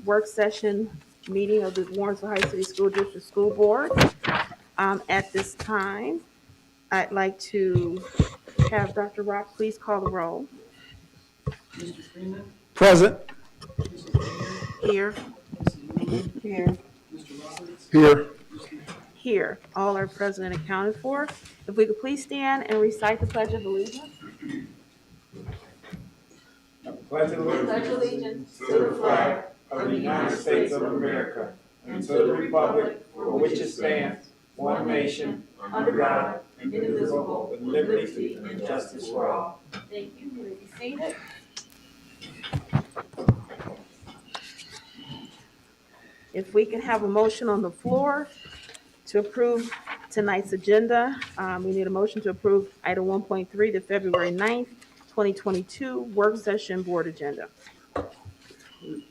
work session meeting of the Warrensville High City School District School Board. At this time, I'd like to have Dr. Rock please call the roll. Mr. Freeman. Present. Mrs. Gainer. Here. Mrs. Newman. Here. Mr. Roberts. Here. Here. All are present and accounted for. If we could please stand and recite the Pledge of Allegiance. Pledge allegiance to the flag of the United States of America and to the republic for which it stands, one nation, under God, indivisible, with liberty and justice for all. Thank you. You may be seated. If we can have a motion on the floor to approve tonight's agenda, we need a motion to approve item 1.3, the February 9th, 2022 work session board agenda.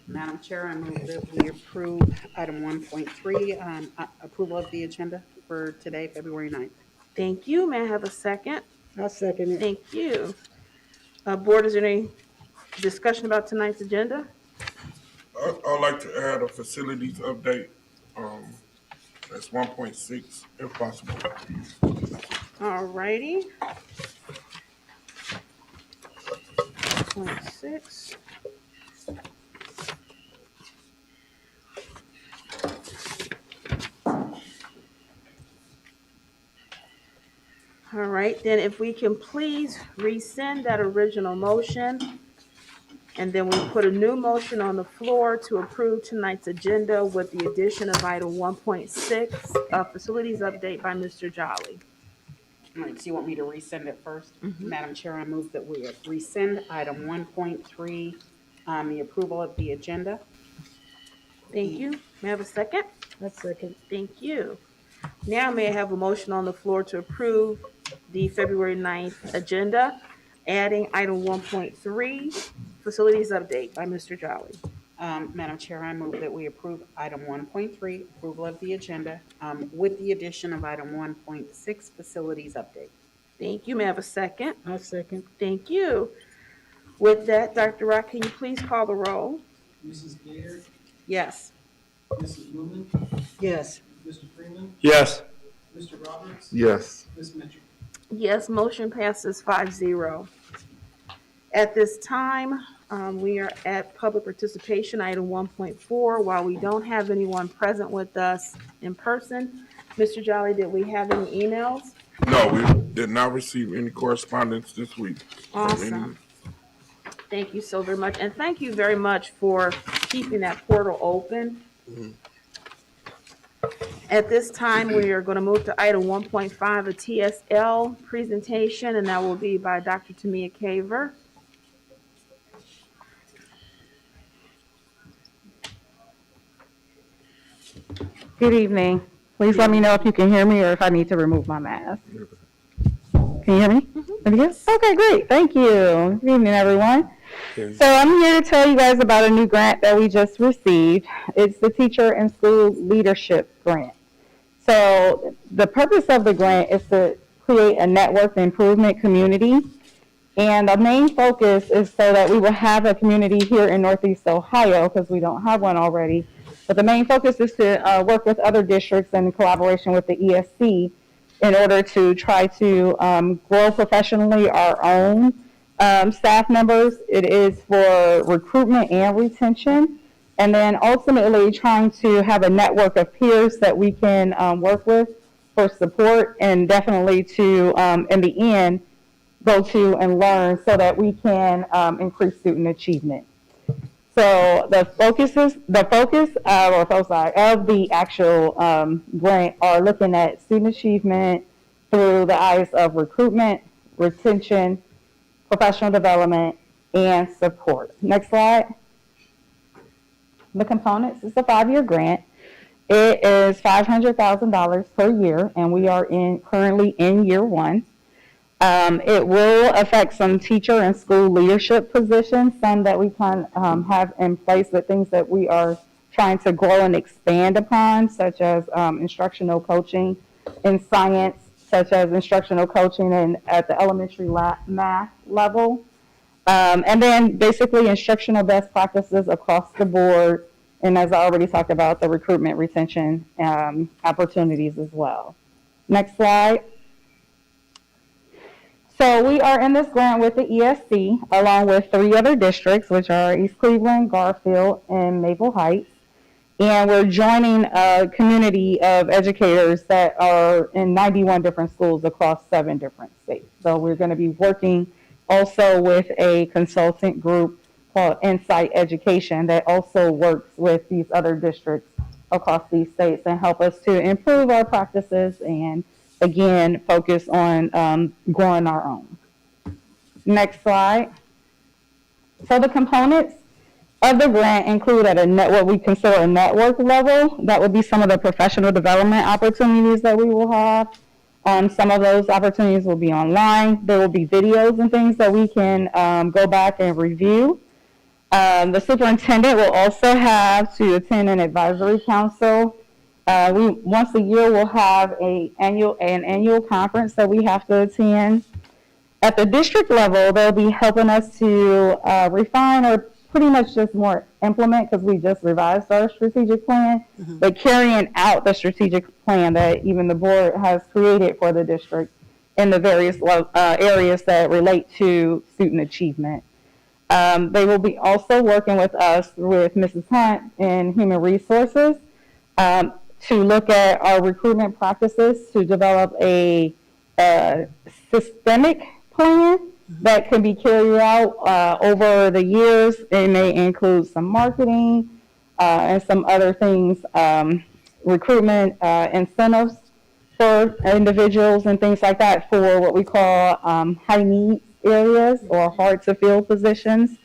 Madam Chair, I move that we approve item 1.3, approval of the agenda for today, February 9th. Thank you. May I have a second? I'll second it. Thank you. Board, is there any discussion about tonight's agenda? I'd like to add a facilities update. That's 1.6 if possible. All righty. 0.6. All right, then if we can please rescind that original motion, and then we put a new motion on the floor to approve tonight's agenda with the addition of item 1.6, facilities update by Mr. Jolly. All right, so you want me to rescind it first? Madam Chair, I move that we rescind item 1.3, the approval of the agenda. Thank you. May I have a second? A second. Thank you. Now may I have a motion on the floor to approve the February 9th agenda, adding item 1.3, facilities update by Mr. Jolly. Madam Chair, I move that we approve item 1.3, approval of the agenda, with the addition of item 1.6, facilities update. Thank you. May I have a second? I'll second. Thank you. With that, Dr. Rock, can you please call the roll? Mrs. Gainer. Yes. Mrs. Newman. Yes. Mr. Freeman. Yes. Mr. Roberts. Yes. Ms. Mitchell. Yes, motion passes 5-0. At this time, we are at public participation, item 1.4. While we don't have anyone present with us in person, Mr. Jolly, did we have any emails? No, we did not receive any correspondence this week. Awesome. Thank you so very much. And thank you very much for keeping that portal open. At this time, we are going to move to item 1.5, a TSL presentation, and that will be by Dr. Tamia Caver. Good evening. Please let me know if you can hear me or if I need to remove my mask. Can you hear me? Yes. Okay, great. Thank you. Good evening, everyone. So I'm here to tell you guys about a new grant that we just received. It's the Teacher and School Leadership Grant. So the purpose of the grant is to create a network improvement community. And the main focus is so that we will have a community here in Northeast Ohio, because we don't have one already. But the main focus is to work with other districts in collaboration with the ESC in order to try to grow professionally our own staff members. It is for recruitment and retention. And then ultimately trying to have a network of peers that we can work with for support, and definitely to, in the end, go to and learn so that we can increase student achievement. So the focus of the actual grant are looking at student achievement through the eyes of recruitment, retention, professional development, and support. Next slide. The components is a 5-year grant. It is $500,000 per year, and we are currently in year 1. It will affect some teacher and school leadership positions, some that we can have in place, but things that we are trying to grow and expand upon, such as instructional coaching in science, such as instructional coaching at the elementary math level. And then basically instructional best practices across the board And as I already talked about, the recruitment retention opportunities as well. Next slide. So we are in this grant with the ESC, along with 3 other districts, which are East Cleveland, Garfield, and Maple Heights. And we're joining a community of educators that are in 91 different schools across 7 different states. So we're going to be working also with a consultant group called Insight Education that also works with these other districts across these states and help us to improve our practices and, again, focus on growing our own. Next slide. So the components of the grant include at what we consider a network level. That would be some of the professional development opportunities that we will have. Some of those opportunities will be online. There will be videos and things that we can go back and review. The superintendent will also have to attend an advisory council. Once a year we'll have an annual conference that we have to attend. At the district level, they'll be helping us to refine or pretty much just more implement, because we just revised our strategic plan, but carrying out the strategic plan that even the board has created for the district in the various areas that relate to student achievement. They will be also working with us, with Mrs. Hunt in Human Resources, to look at our recruitment practices, to develop a systemic plan that can be carried out over the years. It may include some marketing and some other things, recruitment incentives for individuals and things like that for what we call high needs areas or hard to fill positions.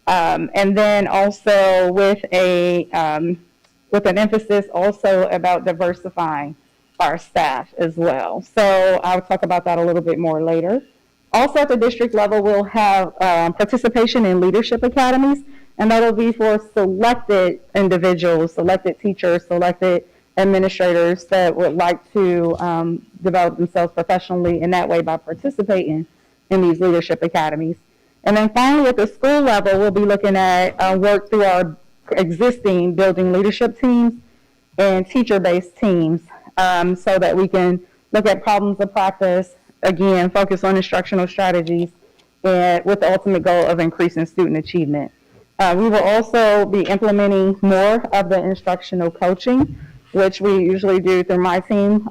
And then also with an emphasis also about diversifying our staff as well. So I'll talk about that a little bit more later. Also at the district level, we'll have participation in leadership academies, and that'll be for selected individuals, selected teachers, selected administrators that would like to develop themselves professionally in that way by participating in these leadership academies. And then finally, at the school level, we'll be looking at work through our existing building leadership teams and teacher-based teams so that we can look at problems of practice, again, focus on instructional strategies, and with the ultimate goal of increasing student achievement. We will also be implementing more of the instructional coaching, which we usually do through my team.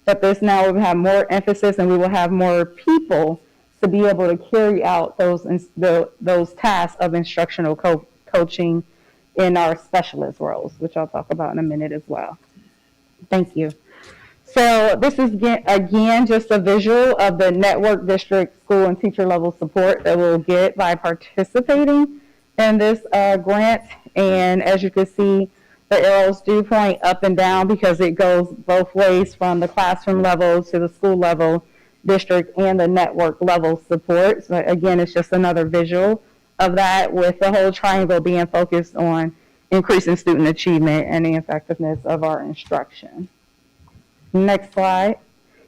But this now will have more emphasis, and we will have more people to be able to carry out those tasks of instructional coaching in our specialist roles, which I'll talk about in a minute as well. Thank you. So this is, again, just a visual of the network district school and teacher level support that we'll get by participating in this grant. And as you can see, the arrows do point up and down because it goes both ways, from the classroom level to the school level, district, and the network level support. So again, it's just another visual of that, with the whole triangle being focused on increasing student achievement and the effectiveness of our instruction. Next slide.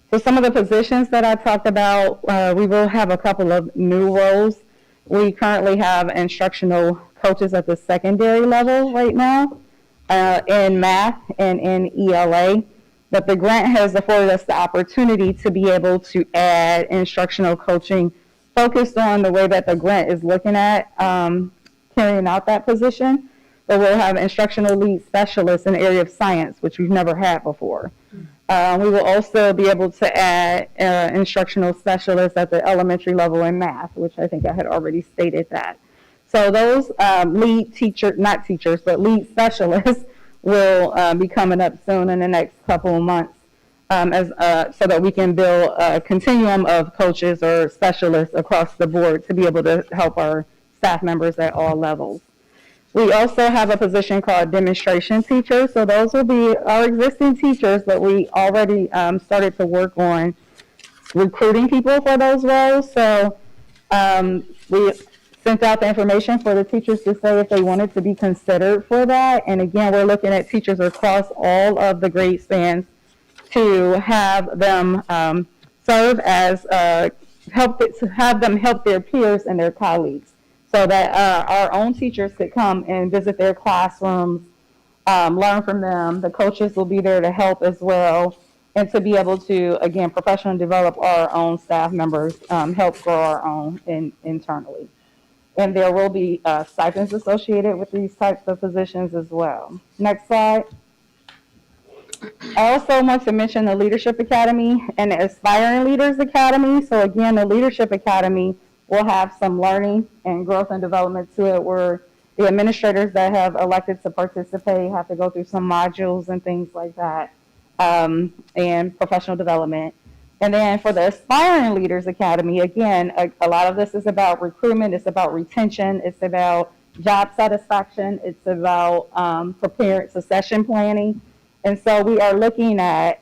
So some of the positions that I talked about, we will have a couple of new roles. We currently have instructional coaches at the secondary level right now in math and in ELA, but the grant has afforded us the opportunity to be able to add instructional coaching focused on the way that the grant is looking at carrying out that position. But we'll have instructional lead specialists in the area of science, which we've never had before. We will also be able to add instructional specialists at the elementary level in math, which I think I had already stated that. So those lead specialists will be coming up soon in the next couple of months so that we can build a continuum of coaches or specialists across the board to be able to help our staff members at all levels. We also have a position called demonstration teacher. So those will be our existing teachers, but we already started to work on recruiting people for those roles. So we sent out the information for the teachers to say if they wanted to be considered for that. And again, we're looking at teachers across all of the grade spans to have them serve as have them help their peers and their colleagues so that our own teachers could come and visit their classrooms, learn from them. The coaches will be there to help as well, and to be able to, again, professionally develop our own staff members, help grow our own internally. And there will be stipends associated with these types of positions as well. Next slide. I also want to mention the Leadership Academy and the Aspiring Leaders Academy. So again, the Leadership Academy will have some learning and growth and development to it, where the administrators that have elected to participate have to go through some modules and things like that, and professional development. And then for the Aspiring Leaders Academy, again, a lot of this is about recruitment, it's about retention, it's about job satisfaction, it's about preparing succession planning. And so we are looking at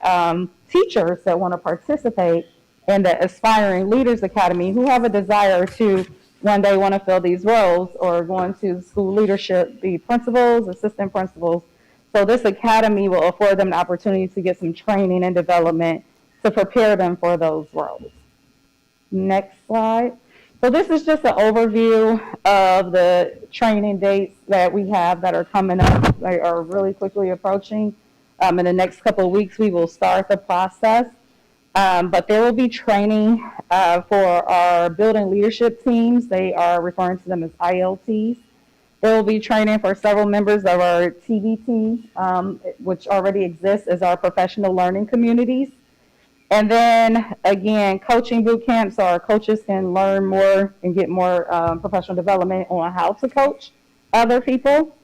teachers that want to participate in the Aspiring Leaders Academy who have a desire to one day want to fill these roles or go into school leadership, be principals, assistant principals. So this academy will afford them the opportunity to get some training and development to prepare them for those roles. Next slide. So this is just an overview of the training dates that we have that are coming up. They are really quickly approaching. In the next couple of weeks, we will start the process. But there will be training for our building leadership teams. They are referring to them as ILTs. There will be training for several members of our TBT, which already exists as our professional learning communities. And then, again, coaching boot camps, so our coaches can learn more and get more professional development on how to coach other people,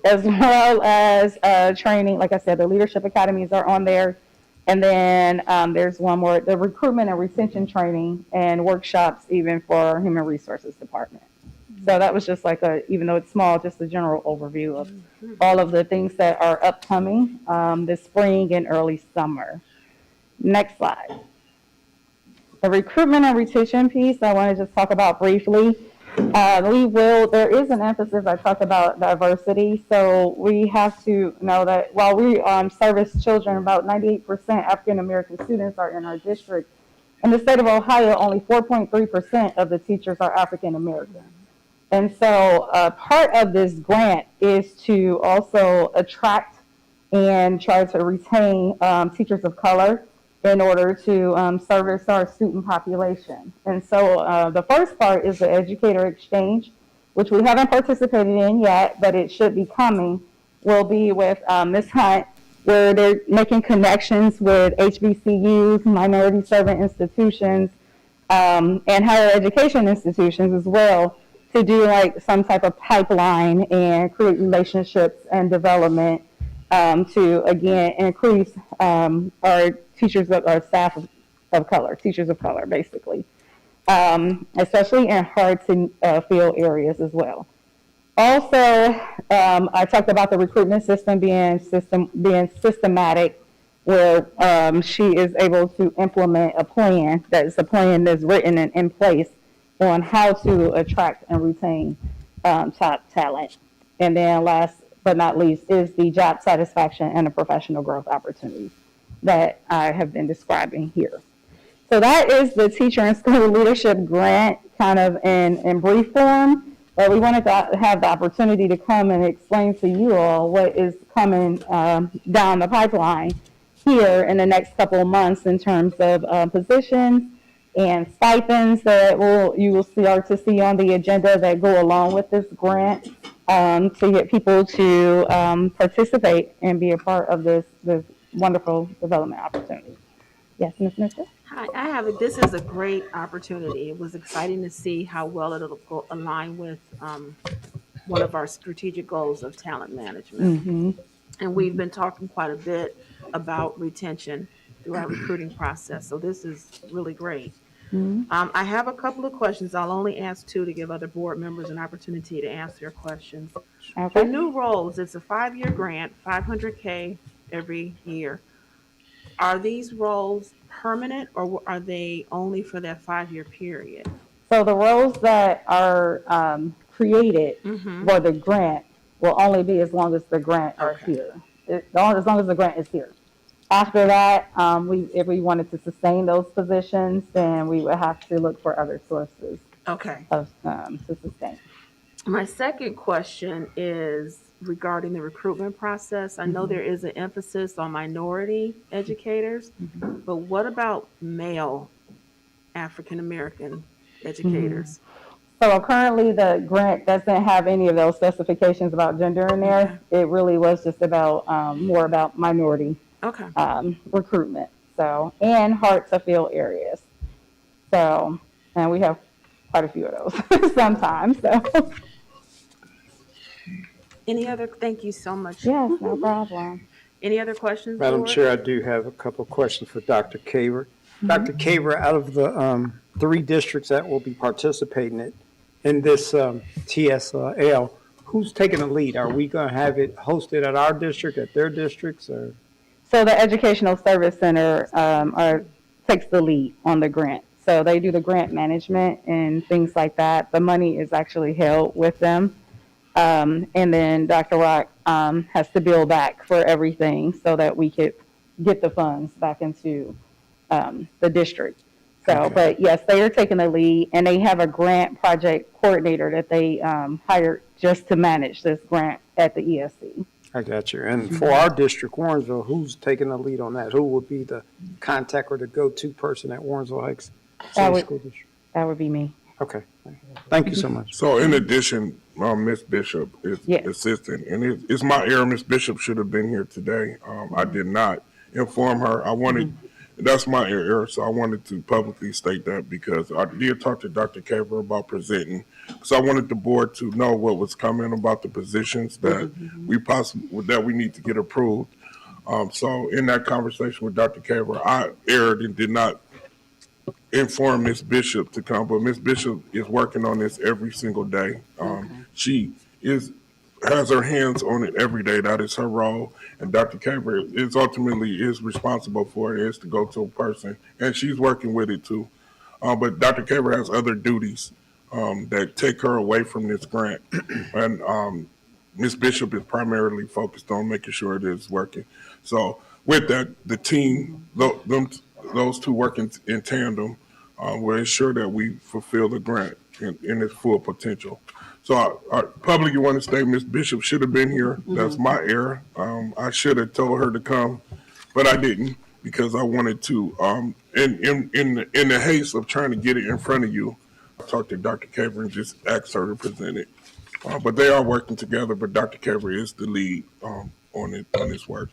as well as training. Like I said, the leadership academies are on there. And then there's one more, the recruitment and retention training and workshops even for our human resources department. So that was just like even though it's small, just a general overview of all of the things that are upcoming this spring and early summer. Next slide. The recruitment and retention piece I want to just talk about briefly. There is an emphasis, I talked about diversity, so we have to know that while we service children, about 98% African American students are in our district. In the state of Ohio, only 4.3% of the teachers are African American. And so part of this grant is to also attract and try to retain teachers of color in order to service our student population. And so the first part is the Educator Exchange, which we haven't participated in yet, but it should be coming, will be with Ms. Hunt, where they're making connections with HBCUs, minority serving institutions, and higher education institutions as well, to do like some type of pipeline and create relationships and development to, again, increase our teachers of our staff of color, teachers of color, basically, especially in hard to fill areas as well. Also, I talked about the recruitment system being systematic, where she is able to implement a plan that's written and in place on how to attract and retain top talent. And then last but not least is the job satisfaction and the professional growth opportunities that I have been describing here. So that is the Teacher and School Leadership Grant kind of in brief form. But we wanted to have the opportunity to come and explain to you all what is coming down the pipeline here in the next couple of months in terms of positions and stipends that you will start to see on the agenda that go along with this grant to get people to participate and be a part of this wonderful development opportunity. Yes, Ms. Mitchell? Hi, this is a great opportunity. It was exciting to see how well it'll align with one of our strategic goals of talent management. Mm-hmm. And we've been talking quite a bit about retention through our recruiting process. So this is really great. Mm-hmm. I have a couple of questions. I'll only ask two to give other board members an opportunity to answer your questions. Okay. For new roles, it's a 5-year grant, $500K every year. Are these roles permanent or are they only for that 5-year period? So the roles that are created for the grant will only be as long as the grant are here. As long as the grant is here. After that, if we wanted to sustain those positions, then we would have to look for other sources Okay. of to sustain. My second question is regarding the recruitment process. I know there is an emphasis on minority educators, but what about male African American educators? So currently the grant doesn't have any of those specifications about gender in there. It really was just about, more about minority, Okay. recruitment. So, and hard to fill areas. So, and we have quite a few of those sometimes, so. Any other, thank you so much. Yes, no problem. Any other questions, Madam board? Chair, I do have a couple of questions for Dr. Caver. Dr. Caver, out of the 3 districts that will be participating in this TSL, who's taking the lead? Are we going to have it hosted at our district, at their districts, or? So the Educational Service Center takes the lead on the grant. So they do the grant management and things like that. The money is actually held with them. And then Dr. Rock has to bill back for everything so that we could get the funds back into the district. So, Okay. but yes, they are taking the lead, and they have a grant project coordinator that they hired just to manage this grant at the ESC. I got you. And for our district, Warrensville, who's taking the lead on that? Who would be the contact or the go-to person at Warrensville Heights That City would- School District? That would be me. Okay. Thank you so much. So in addition, Ms. Bishop is Yes. assistant, and it's my error. Ms. Bishop should have been here today. I did not inform her. That's my error, so I wanted to publicly state that because I did talk to Dr. Caver about presenting. So I wanted the board to know what was coming about the positions that we need to get approved. So in that conversation with Dr. Caver, I erred and did not inform Ms. Bishop to come, but Ms. Bishop is working on this every single day. She has her hands on it every day. That is her role. And Dr. Caver is ultimately responsible for it, is to go to a person, and she's working with it too. But Dr. Caver has other duties that take her away from this grant. And Ms. Bishop is primarily focused on making sure it is working. So with that, the team, those two working in tandem, will ensure that we fulfill the grant in its full potential. So I publicly want to state Ms. Bishop should have been here. That's my error. I should have told her to come, but I didn't because I wanted to, in the haste of trying to get it in front of you, I talked to Dr. Caver and just asked her to present it. But they are working together, but Dr. Caver is the lead on this work.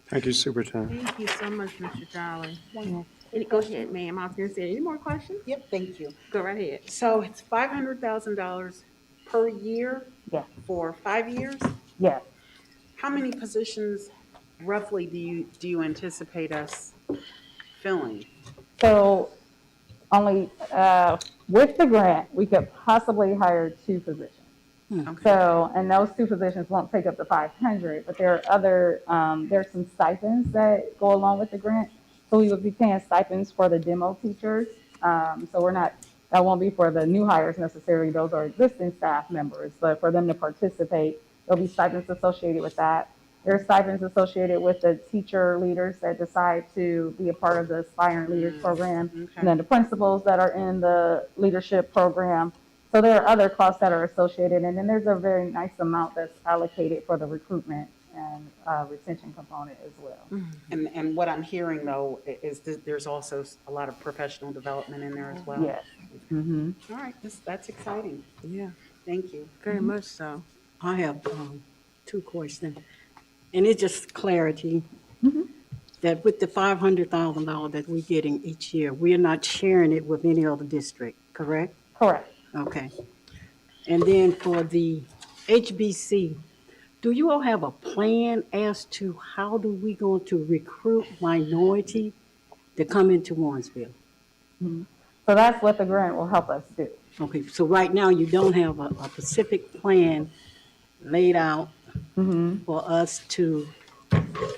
Thank you, Superintendent. Thank you so much, Mr. Jolly. Go ahead, ma'am. I was going to say, any more questions? Yep, thank you. Go right ahead. So it's $500,000 per year Yeah. for 5 years? Yes. How many positions roughly do you anticipate us filling? So only, with the grant, we could possibly hire 2 positions. Okay. So, and those 2 positions won't take up to 500, but there are other, there's some stipends that go along with the grant. So we would be paying stipends for the demo teachers. So that won't be for the new hires necessarily. Those are existing staff members, but for them to participate, there'll be stipends associated with that. There are stipends associated with the teacher leaders that decide to be a part of the Aspiring Leaders Program, Okay. and then the principals that are in the leadership program. So there are other costs that are associated, and then there's a very nice amount that's allocated for the recruitment and retention component as well. And what I'm hearing though is that there's also a lot of professional development in there as well. Yes. Mm-hmm. All right, that's exciting. Yeah, Thank you. very much so. I have 2 questions, and it's just clarity. That with the $500,000 that we're getting each year, we're not sharing it with any other district, correct? Correct. Okay. And then for the HBC, do you all have a plan as to how do we going to recruit minority to come into Warrensville? So that's what the grant will help us do. Okay, so right now you don't have a specific plan laid out for us to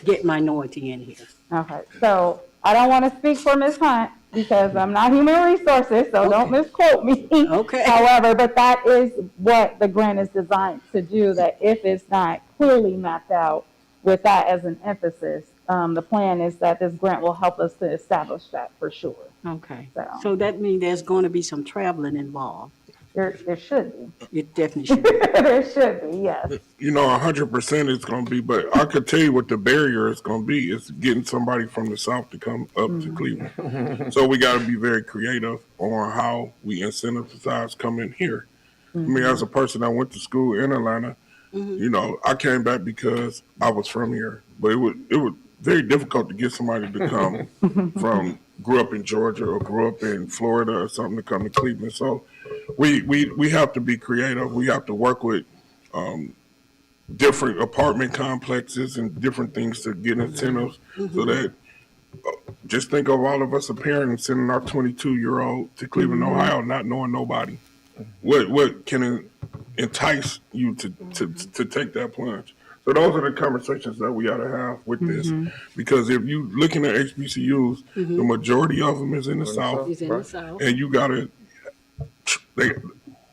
get minority in here. Okay, so I don't want to speak for Ms. Hunt because I'm not human resources, so don't misquote me. Okay. However, but that is what the grant is designed to do, that if it's not clearly mapped out with that as an emphasis, the plan is that this grant will help us to establish that for sure. Okay. So- So that means there's going to be some traveling involved. There should be. It definitely should be. There should be, yes. You know, 100% it's going to be, but I could tell you what the barrier is going to be. It's getting somebody from the South to come up to Cleveland. So we got to be very creative on how we incentivize coming here. I mean, as a person that went to school in Atlanta, you know, I came back because I was from here, but it was very difficult to get somebody to come grew up in Georgia or grew up in Florida or something to come to Cleveland. So we have to be creative. We have to work with different apartment complexes and different things to get incentives so that just think of all of us a parent and sending our 22-year-old to Cleveland, Ohio, not knowing nobody. What can entice you to take that plunge? So those are the conversations that we ought to have with this, because if you looking at HBCUs, the majority of them is in the South, It's in the South. and you gotta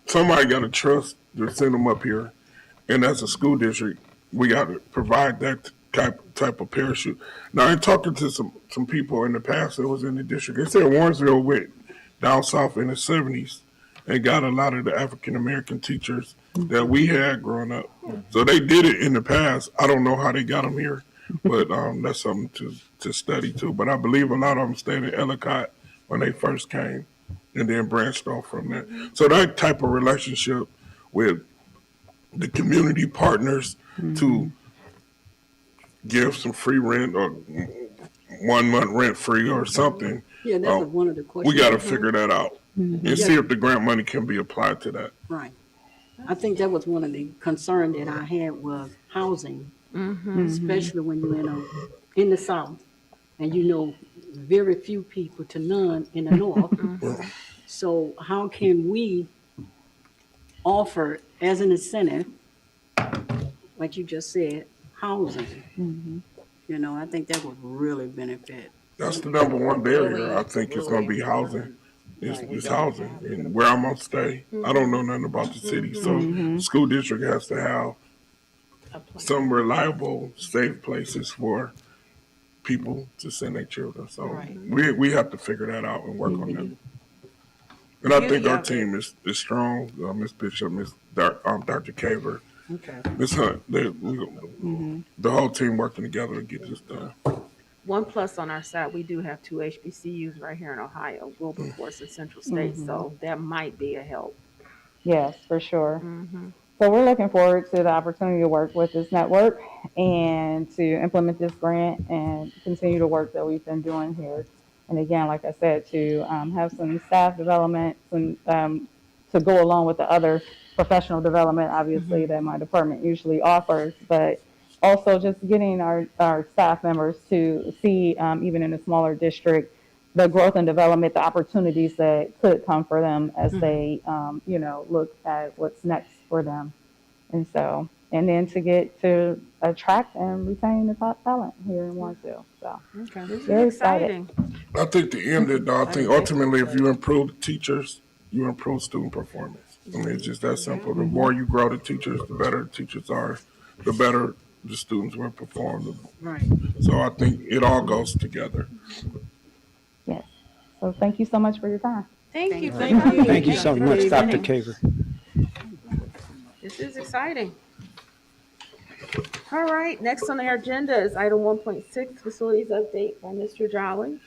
somebody gotta trust to send them up here, and as a school district, we gotta provide that type of parachute. Now, in talking to some people in the past that was in the district, they said Warrensville went down south in the 70s and got a lot of the African American teachers that we had growing up. So they did it in the past. I don't know how they got them here, but that's something to study too. But I believe a lot of them stayed in Ellicott when they first came and then branched off from there. So that type of relationship with the community partners to give some free rent or 1 month rent free or something. Yeah, that's one of the questions. We got to figure that out and see if the grant money can be applied to that. Right. I think that was one of the concerns that I had was housing, especially when you're in the South and you know very few people to none in the North. So how can we offer as an incentive, like you just said, housing? You know, I think that would really benefit. That's the number one barrier. I think it's going to be housing. It's housing and where I'm going to stay. I don't know nothing about the city. So the school district has to have some reliable, safe places for people to send their children. So we have to figure that out and work on that. And I think our team is strong. Ms. Bishop, Dr. Caver, Ms. Hunt, the whole team working together to get this done. One plus on our side, we do have 2 HBCUs right here in Ohio, Wilberforce and Central State, so that might be a help. Yes, for sure. So we're looking forward to the opportunity to work with this network and to implement this grant and continue the work that we've been doing here. And again, like I said, to have some staff development, to go along with the other professional development, obviously, that my department usually offers, but also just getting our staff members to see, even in a smaller district, the growth and development, the opportunities that could come for them as they, look at what's next for them. And so, and then to get to attract and retain the top talent here in Warrensville. So, very excited. I think the end of it, though, I think ultimately if you improve the teachers, you improve student performance. I mean, it's just that simple. The more you grow the teachers, the better the teachers are, the better the students will perform. Right. So I think it all goes together. Yes. So thank you so much for your time. Thank you. Thank you so much, Dr. Caver. This is exciting. All right, next on our agenda is item 1.6, facilities update by Mr. Jolly.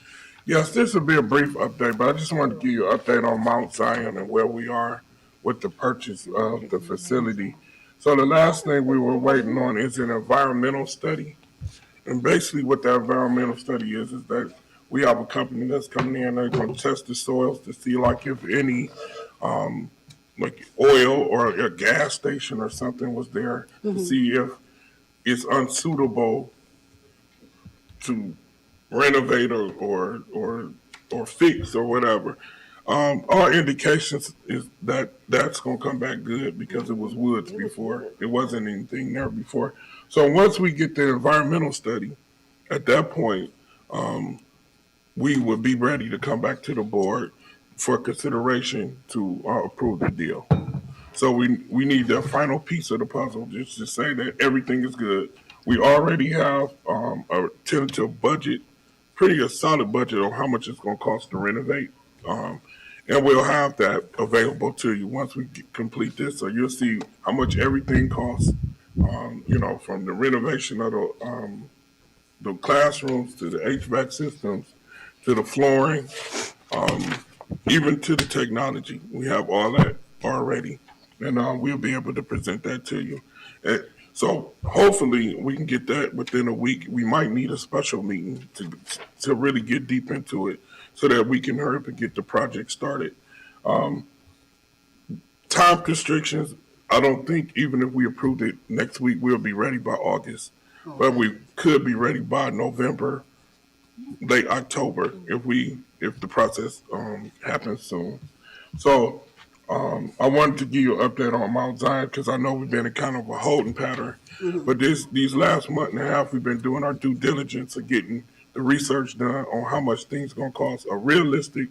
Yes, this will be a brief update, but I just wanted to give you an update on Mount Zion and where we are with the purchase of the facility. So the last thing we were waiting on is an environmental study. And basically what the environmental study is that we have a company that's coming in, they're going to test the soils to see like if any like oil or a gas station or something was there to see if it's unsuitable to renovate or fix or whatever. Our indications is that that's going to come back good because it was woods before. It wasn't anything there before. So once we get the environmental study, at that point, we would be ready to come back to the board for consideration to approve the deal. So we need the final piece of the puzzle just to say that everything is good. We already have a tentative budget, pretty a solid budget on how much it's going to cost to renovate. And we'll have that available to you once we complete this. So you'll see how much everything costs, from the renovation of the classrooms to the HVAC systems to the flooring, even to the technology. We have all that already, and we'll be able to present that to you. So hopefully we can get that within a week. We might need a special meeting to really get deep into it so that we can hurry up and get the project started. Time constrictions, I don't think even if we approved it next week, we'll be ready by August. But we could be ready by November, late October, if the process happens soon. So I wanted to give you an update on Mount Zion because I know we've been in kind of a holding pattern. But these last month and a half, we've been doing our due diligence of getting the research done on how much things going to cost, a realistic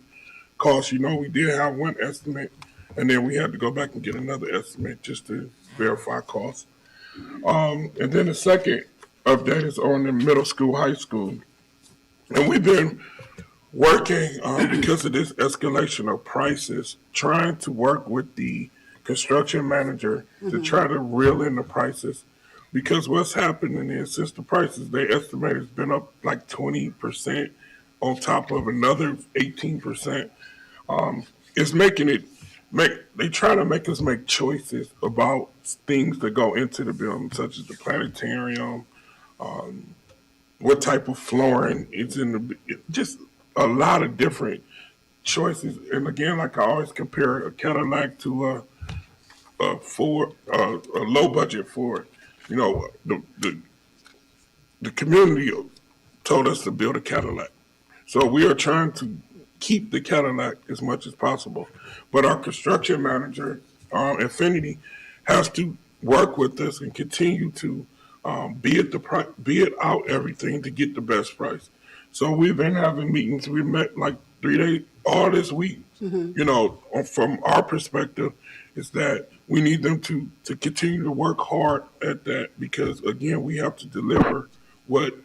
cost. We did have one estimate, and then we had to go back and get another estimate just to verify costs. And then the second update is on the middle school, high school. And we've been working because of this escalation of prices, trying to work with the construction manager to try to reel in the prices. Because what's happening is since the prices they estimate has been up like 20% on top of another 18%, it's making it they try to make us make choices about things that go into the building, such as the planetarium, what type of flooring is in just a lot of different choices. And again, like I always compare a Cadillac to a Ford, a low budget Ford. The community told us to build a Cadillac, so we are trying to keep the Cadillac as much as possible. But our construction manager, Infinity, has to work with us and continue to bid out everything to get the best price. So we've been having meetings. We met like 3 days, all this week. From our perspective, is that we need them to continue to work hard at that because, again, we have to deliver what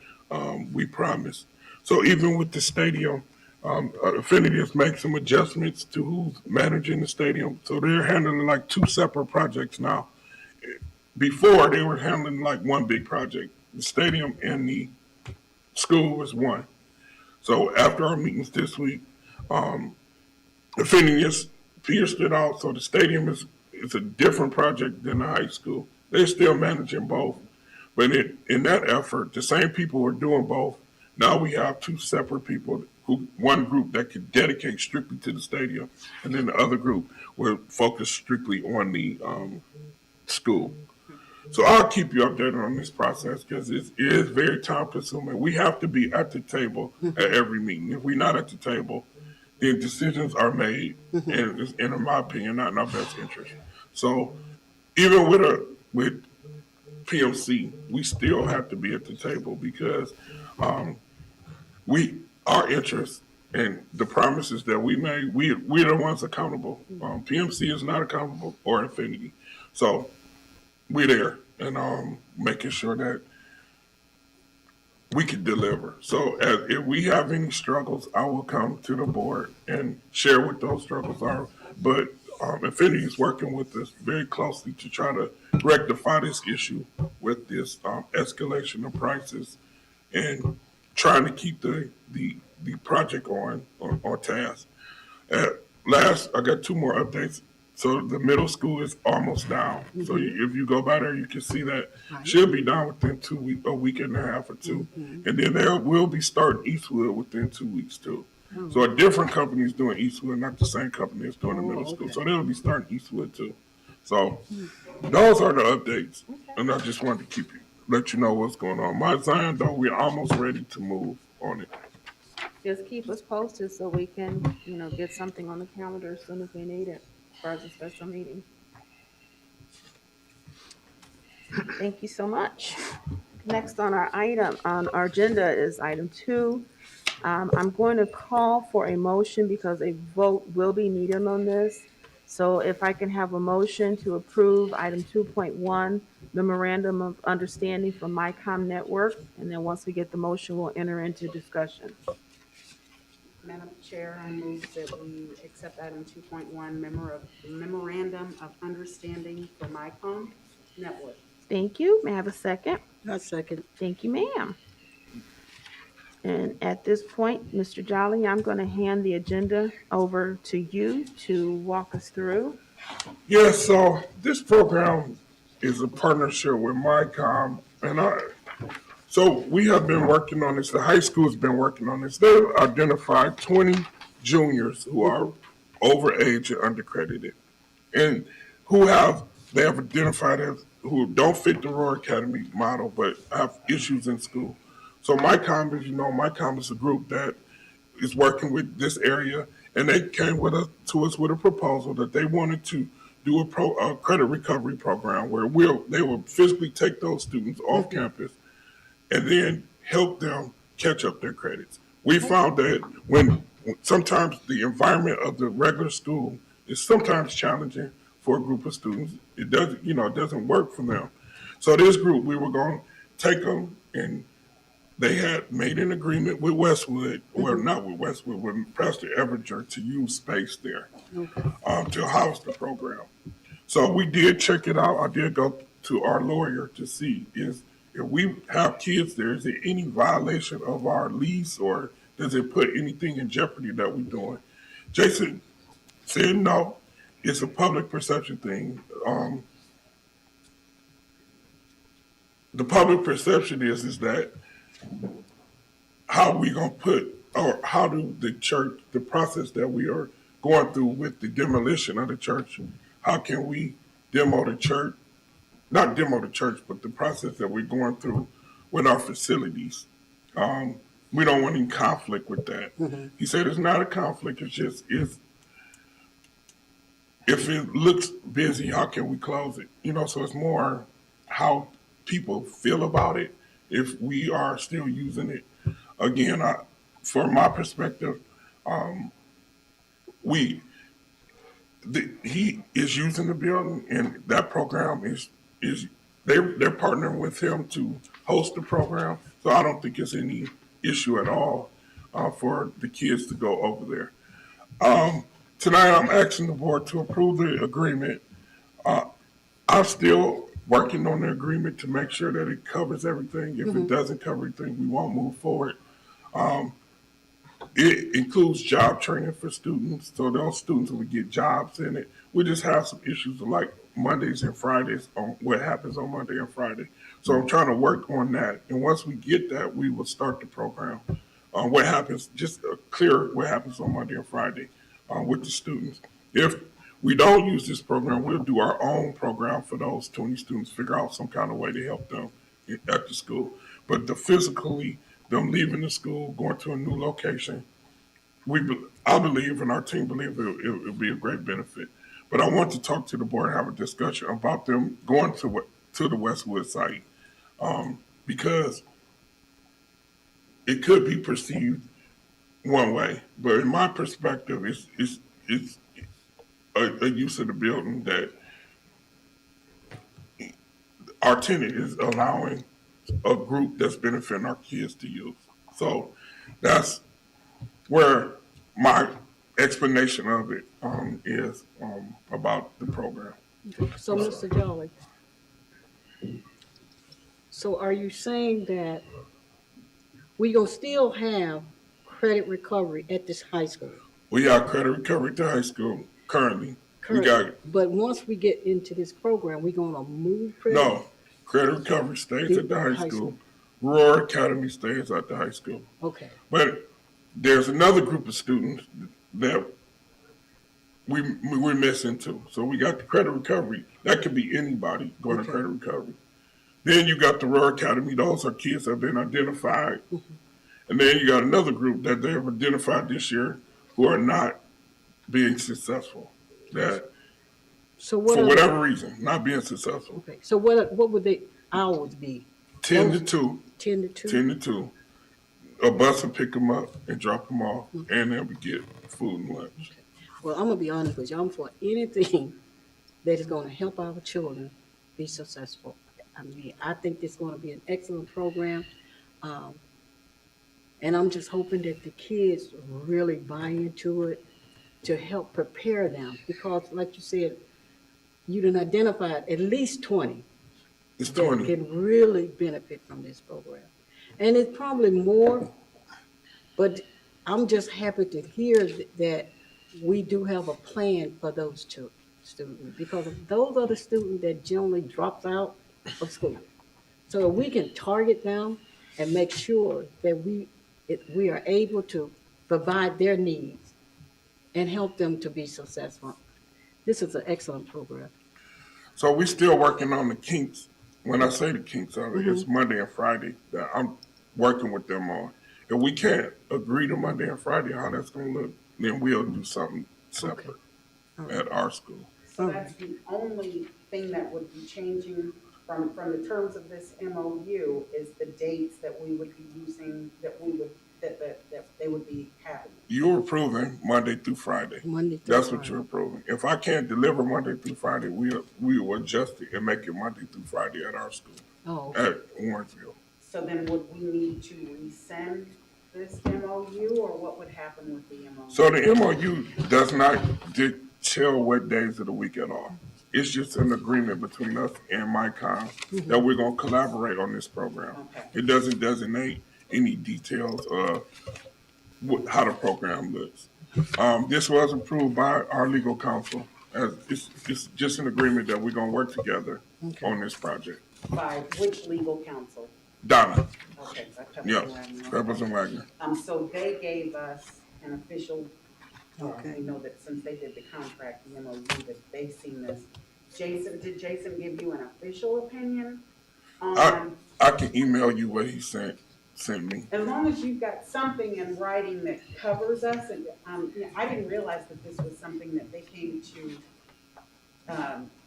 we promised. So even with the stadium, Affinity has made some adjustments to who's managing the stadium. So they're handling like 2 separate projects now. Before, they were handling like one big project. The stadium and the school was one. So after our meetings this week, Affinity has pierced it out. So the stadium is a different project than the high school. They're still managing both. But in that effort, the same people were doing both. Now we have 2 separate people, one group that could dedicate strictly to the stadium, and then the other group will focus strictly on the school. So I'll keep you updated on this process because it is very time consuming. We have to be at the table at every meeting. If we're not at the table, then decisions are made, and it's, in my opinion, not in our best interest. So even with PMC, we still have to be at the table because our interests and the promises that we made, we're the ones accountable. PMC is not accountable, or Infinity. So we're there and making sure that we can deliver. So if we have any struggles, I will come to the board and share what those struggles are. But Infinity is working with us very closely to try to rectify this issue with this escalation of prices and trying to keep the project on task. Last, I got 2 more updates. So the middle school is almost down. So if you go by there, you can see that she'll be down within a week and a half or 2. And then there will be starting Eastwood within 2 weeks too. So a different company is doing Eastwood, not the same company that's doing the middle school. So they'll be starting Eastwood too. So those are the updates. And I just wanted to let you know what's going on. My Zion, though, we're almost ready to move on it. Just keep us posted so we can, get something on the calendar as soon as we need it for a special meeting. Thank you so much. Next on our agenda is item 2. I'm going to call for a motion because a vote will be needed on this. So if I can have a motion to approve item 2.1, memorandum of understanding from MyCom Network, and then once we get the motion, we'll enter into discussion. Madam Chair, I move that we accept item 2.1, memorandum of understanding for MyCom Network. Thank you. May I have a second? I second. Thank you, ma'am. And at this point, Mr. Jolly, I'm going to hand the agenda over to you to walk us through. Yes, so this program is a partnership with MyCom, and so we have been working on this. The high school has been working on this. They've identified 20 juniors who are over age and undercredited, and they have identified as who don't fit the Royal Academy model, but have issues in school. So MyCom, as you know, MyCom is a group that is working with this area, and they came to us with a proposal that they wanted to do a credit recovery program where they will physically take those students off campus and then help them catch up their credits. We found that when sometimes the environment of the regular school is sometimes challenging for a group of students, it doesn't work for them. So this group, we were going to take them, and they had made an agreement with Westwood, well, not with Westwood, with Pastor Everger to use space there to house the program. So we did check it out. I did go to our lawyer to see if we have kids there, is there any violation of our lease, or does it put anything in jeopardy that we're doing? Jason said no, it's a public perception thing. The public perception is that how we gonna how do the process that we are going through with the demolition of the church, how can we demo the church, not demo the church, but the process that we're going through with our facilities. We don't want any conflict with that. He said it's not a conflict, it's just, if it looks busy, how can we close it? So it's more how people feel about it if we are still using it. Again, from my perspective, he is using the building, and that program is they're partnering with him to host the program. So I don't think it's any issue at all for the kids to go over there. Tonight, I'm asking the board to approve the agreement. I'm still working on the agreement to make sure that it covers everything. If it doesn't cover everything, we won't move forward. It includes job training for students, so those students will get jobs in it. We just have some issues like Mondays and Fridays on what happens on Monday and Friday. So I'm trying to work on that. And once we get that, we will start the program. What happens, just clear what happens on Monday and Friday with the students. If we don't use this program, we'll do our own program for those 20 students, figure out some kind of way to help them at the school. But physically, them leaving the school, going to a new location, I believe, and our team believe it would be a great benefit. But I want to talk to the board and have a discussion about them going to the Westwood site because it could be perceived one way, but in my perspective, it's a use of the building that our tenant is allowing a group that's benefiting our kids to use. So that's where my explanation of it is about the program. So, Mr. Jolly, so are you saying that we gonna still have credit recovery at this high school? We got credit recovery at the high school currently. We got it. But once we get into this program, we gonna move credit? No, credit recovery stays at the high school. Royal Academy stays at the high school. Okay. But there's another group of students that we're missing too. So we got the credit recovery. That could be anybody going to credit recovery. Then you got the Royal Academy. Those are kids that have been identified. And then you got another group that they have identified this year who are not being successful. That So what for whatever reason, not being successful. Okay. So what would the hours be? 10 to 2. 10 to 2? 10 to 2. A bus will pick them up and drop them off, and then we get food and lunch. Okay. Well, I'm gonna be honest with you. I'm for anything that is gonna help our children be successful. I mean, I think it's gonna be an excellent program. And I'm just hoping that the kids really buy into it to help prepare them. Because like you said, you done identified at least 20 It's that 20. can really benefit from this program. And it's probably more, but I'm just happy to hear that we do have a plan for those two students, because those are the students that generally drops out of school. So we can target them and make sure that we are able to provide their needs and help them to be successful. This is an excellent program. So we still working on the kinks. When I say the kinks of it, it's Monday and Friday that I'm working with them on. If we can't agree to Monday and Friday how that's gonna look, then we'll do something separate All right. at our school. So that's the only thing that would be changing from the terms of this MOU is the dates that we would be using, that they would be having. You're approving Monday through Friday. Monday through That's what Friday. you're approving. If I can't deliver Monday through Friday, we will adjust it and make it Monday through Friday at our school, Oh, okay. at Warrensville. So then would we need to rescind this MOU, or what would happen with the MOU? So the MOU does not tell what days of the week at all. It's just an agreement between us and MyCom that we're gonna collaborate on this program. Okay. It doesn't designate any details of how the program looks. This was approved by our legal counsel. As it's just an agreement that we're gonna work together Okay. on this project. By which legal counsel? Donna, Okay, that's yes, Wagner. Representative Wagner. So they gave us an official, Okay. we know that since they did the contract, the MOU, that they've seen this. Did Jason give you an official opinion on, I can email you what he sent me. as long as you've got something in writing that covers us, and, I didn't realize that this was something that they came to,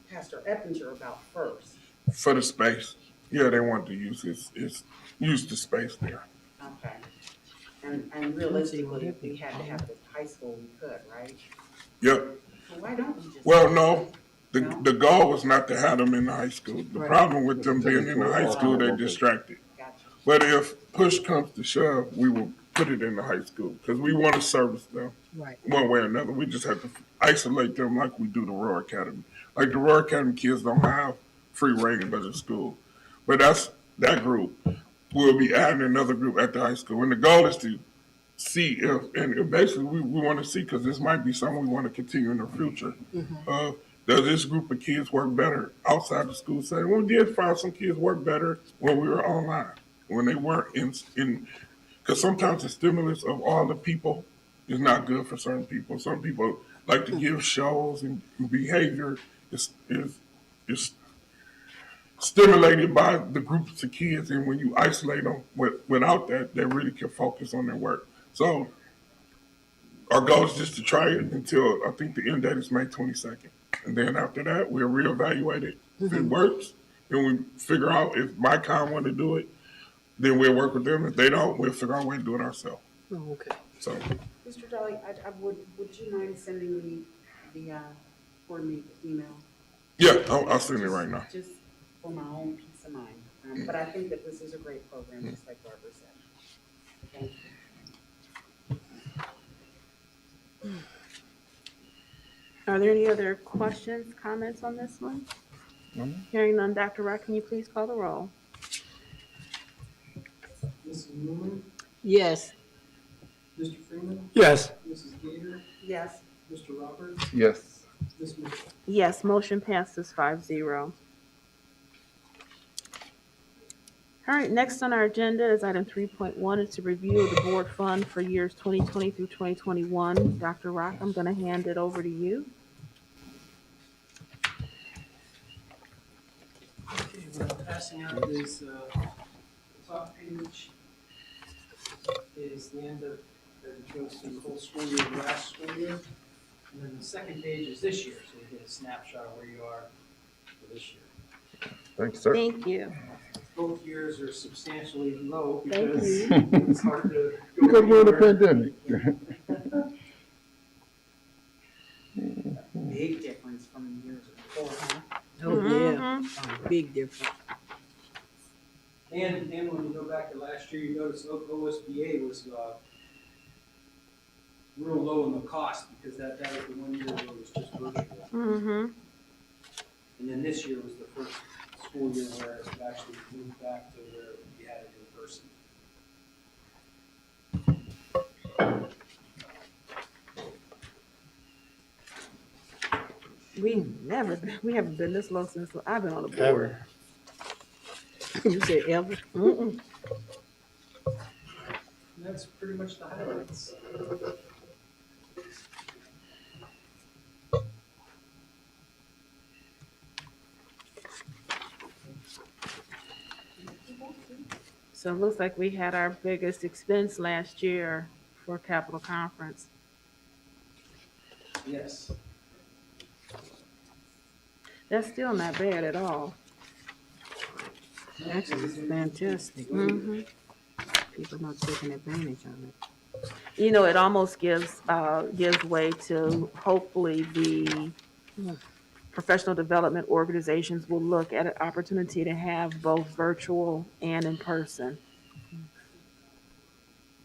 Pastor Eppinger about first. For the space. Yeah, they wanted to use use the space there. Okay. And realistically, if we had to have it at high school, we could, right? Yep. So why don't we just? Well, no, No? the goal was not to have them in the high school. The Right. problem with them being in the high school, they distracted. Gotcha. But if push comes to shove, we will put it in the high school because we want to service them Right. one way or another. We just have to isolate them like we do the Royal Academy. Like the Royal Academy kids don't have free reign at the school. But that's that group. We'll be adding another group at the high school. And the goal is to see if, and basically we want to see, because this might be something we want to continue in the future. Does this group of kids work better outside the school setting? We did find some kids work better when we were online, when they weren't in, because sometimes the stimulus of all the people is not good for certain people. Some people like to give shows and behavior is stimulated by the groups of kids, and when you isolate them without that, they really can focus on their work. So our goal is just to try it until I think the end date is May 22nd. And then after that, we'll reevaluate it. If it works, then we figure out if MyCom want to do it, then we'll work with them. If they don't, we'll figure out a way to do it ourselves. Oh, okay. So, Mr. Jolly, would you mind sending me the coordinated email? yeah, I'll send it right now. Just for my own peace of mind. But I think that this is a great program, just like Barbara said. Thank you. Are there any other questions, comments on this one? Hearing none, Dr. Rock, can you please call the roll? Mrs. Newman, Yes. Mr. Freeman, Yes. Mrs. Gator, Yes. Mr. Roberts, Yes. Ms. Mitchell. Yes, motion passes 5-0. All right, next on our agenda is item 3.1, is to review the board fund for years 2020 through 2021. Dr. Rock, I'm going to hand it over to you. Okay, what I'm passing out is, the top page is the end of, that goes through the whole school year, last school year. And then the second page is this year, so we get a snapshot of where you are for this year. Thanks, sir. Thank you. Both years are substantially low Thank because you. it's hard to go Because we're in a anywhere. pandemic. Big difference from years before, huh? Oh, yeah. Oh, big difference. And when you go back to last year, you notice OSBA was real low in the cost because that was the 1 year where it was just virtual. Mm-hmm. And then this year was the first school year where it actually moved back to where we had it in person. We haven't been this low since I've been on the board. You said ever? Mm-mm. And that's pretty much the highlights. So it looks like we had our biggest expense last year for capital conference. Yes. That's still not bad at all. Actually, it's fantastic. Mm-hmm. People not taking advantage of it. You know, it almost gives way to hopefully the professional development organizations will look at an opportunity to have both virtual and in person.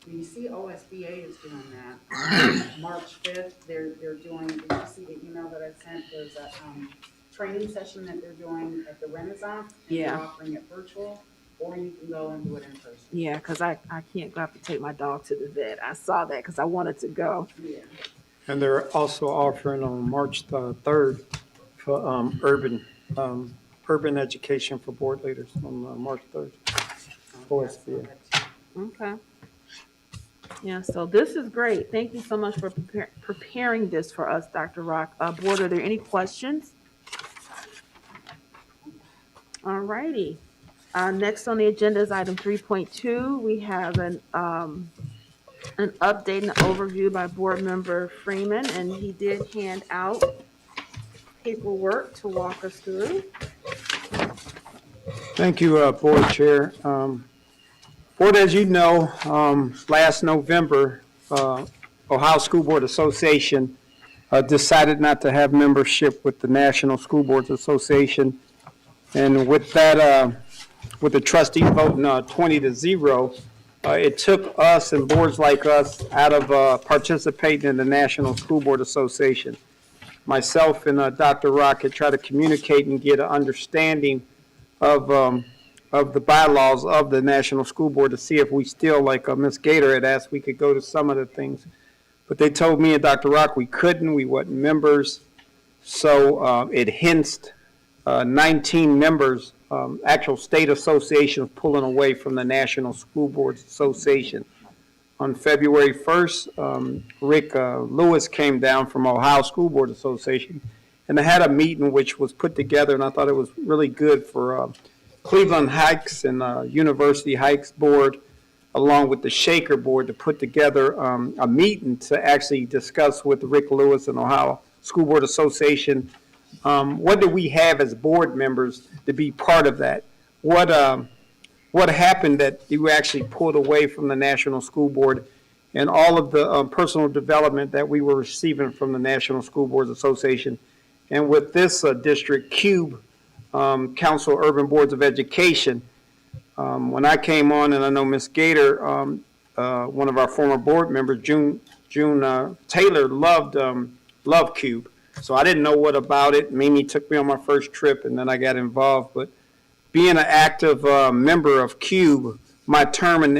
You see OSBA is doing that. March 5th, they're doing, did you see the email that I sent? There's a training session that they're doing at the Renaissance. And Yeah. they're offering it virtual, or you can go and do it in person. Yeah, because I can't go have to take my dog to the vet. I saw that because I wanted to go. Yeah. And they're also offering on March the 3rd for urban education for board leaders on March 3rd. OSBA. Okay. Yeah, so this is great. Thank you so much for preparing this for us, Dr. Rock. Board, are there any questions? All righty. Next on the agenda is item 3.2. We have an update and overview by Board Member Freeman, and he did hand out paperwork to walk us through. Thank you, Board Chair. Board, as you know, last November, Ohio School Board Association decided not to have membership with the National School Boards Association. And with that, with the trustees voting 20-0, it took us and boards like us out of participating in the National School Board Association. Myself and Dr. Rock had tried to communicate and get an understanding of the bylaws of the National School Board to see if we still, like Ms. Gator had asked, we could go to some of the things. But they told me and Dr. Rock we couldn't, we wasn't members. So it hinged 19 members, actual state associations pulling away from the National School Boards Association. On February 1st, Rick Lewis came down from Ohio School Board Association, and they had a meeting which was put together, and I thought it was really good for Cleveland Heights and University Heights Board, along with the Shaker Board, to put together a meeting to actually discuss with Rick Lewis and Ohio School Board Association, what do we have as board members to be part of that? What happened that you actually pulled away from the National School Board and all of the personal development that we were receiving from the National School Boards Association? And with this district, CUBE, Council of Urban Boards of Education, when I came on, and I know Ms. Gator, one of our former board members, June Taylor, loved CUBE. So I didn't know what about it. Mimi took me on my first trip, and then I got involved. But being an active member of CUBE, my term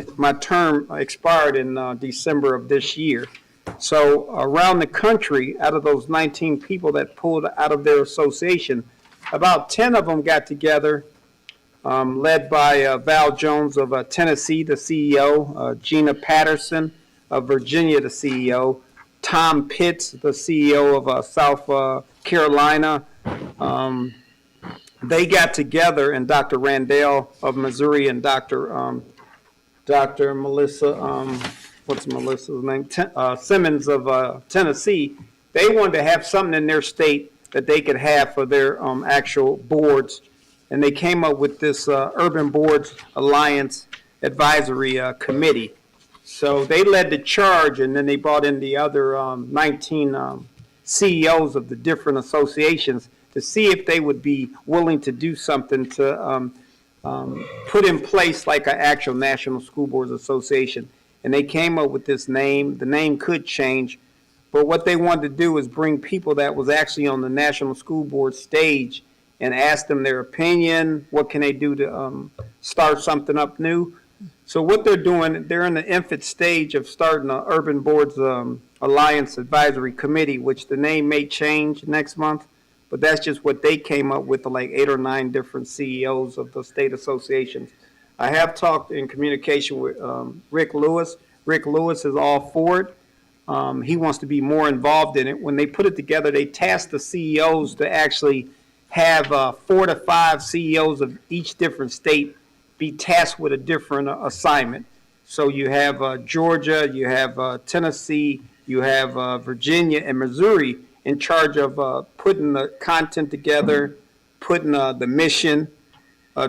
expired in December of this year. So around the country, out of those 19 people that pulled out of their association, about 10 of them got together, led by Val Jones of Tennessee, the CEO, Gina Patterson of Virginia, the CEO, Tom Pitts, the CEO of South Carolina. They got together, and Dr. Randall of Missouri and Dr. Melissa, what's Melissa's name? Simmons of Tennessee. They wanted to have something in their state that they could have for their actual boards. And they came up with this Urban Boards Alliance Advisory Committee. So they led the charge, and then they brought in the other 19 CEOs of the different associations to see if they would be willing to do something to put in place like an actual National School Boards Association. And they came up with this name. The name could change, but what they wanted to do is bring people that was actually on the National School Board stage and ask them their opinion. What can they do to start something up new? So what they're doing, they're in the infant stage of starting the Urban Boards Alliance Advisory Committee, which the name may change next month, but that's just what they came up with, like 8 or 9 different CEOs of the state associations. I have talked in communication with Rick Lewis. Rick Lewis is all for it. He wants to be more involved in it. When they put it together, they tasked the CEOs to actually have 4 to 5 CEOs of each different state be tasked with a different assignment. So you have Georgia, you have Tennessee, you have Virginia and Missouri in charge of putting the content together, putting the mission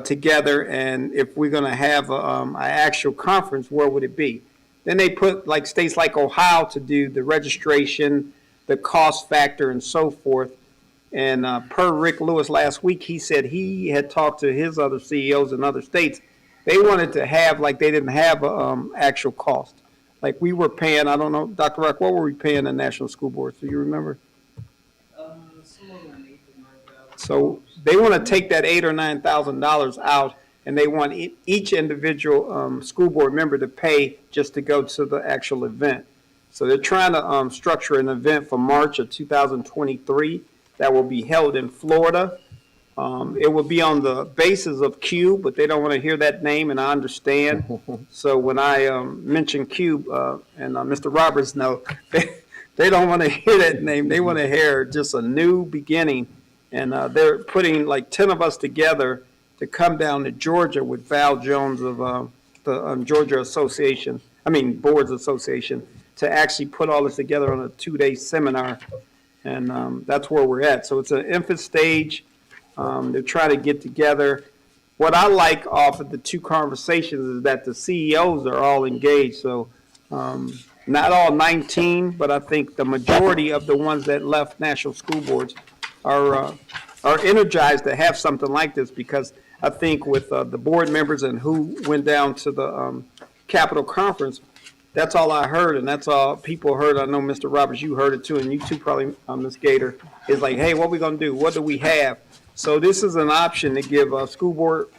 together, and if we're going to have an actual conference, where would it be? Then they put like states like Ohio to do the registration, the cost factor, and so forth. And per Rick Lewis last week, he said he had talked to his other CEOs in other states. They wanted to have, like, they didn't have actual cost. Like we were paying, I don't know, Dr. Rock, what were we paying the National School Board? Do you remember? Somewhere around $8,000 to $9,000. So they want to take that $8,000 or $9,000 out, and they want each individual school board member to pay just to go to the actual event. So they're trying to structure an event for March of 2023 that will be held in Florida. It will be on the basis of CUBE, but they don't want to hear that name, and I understand. So when I mention CUBE, and Mr. Roberts know, they don't want to hear that name. They want to hear just a new beginning. And they're putting like 10 of us together to come down to Georgia with Val Jones of the Georgia Boards Association, to actually put all this together on a 2-day seminar. And that's where we're at. So it's an infant stage. They're trying to get together. What I like off of the 2 conversations is that the CEOs are all engaged. So not all 19, but I think the majority of the ones that left national school boards are energized to have something like this, because I think with the board members and who went down to the Capitol Conference, that's all I heard, and that's all people heard. I know, Mr. Roberts, you heard it too, and you too probably, Ms. Gator, is like, hey, what are we going to do? What do we have? So this is an option to give a school board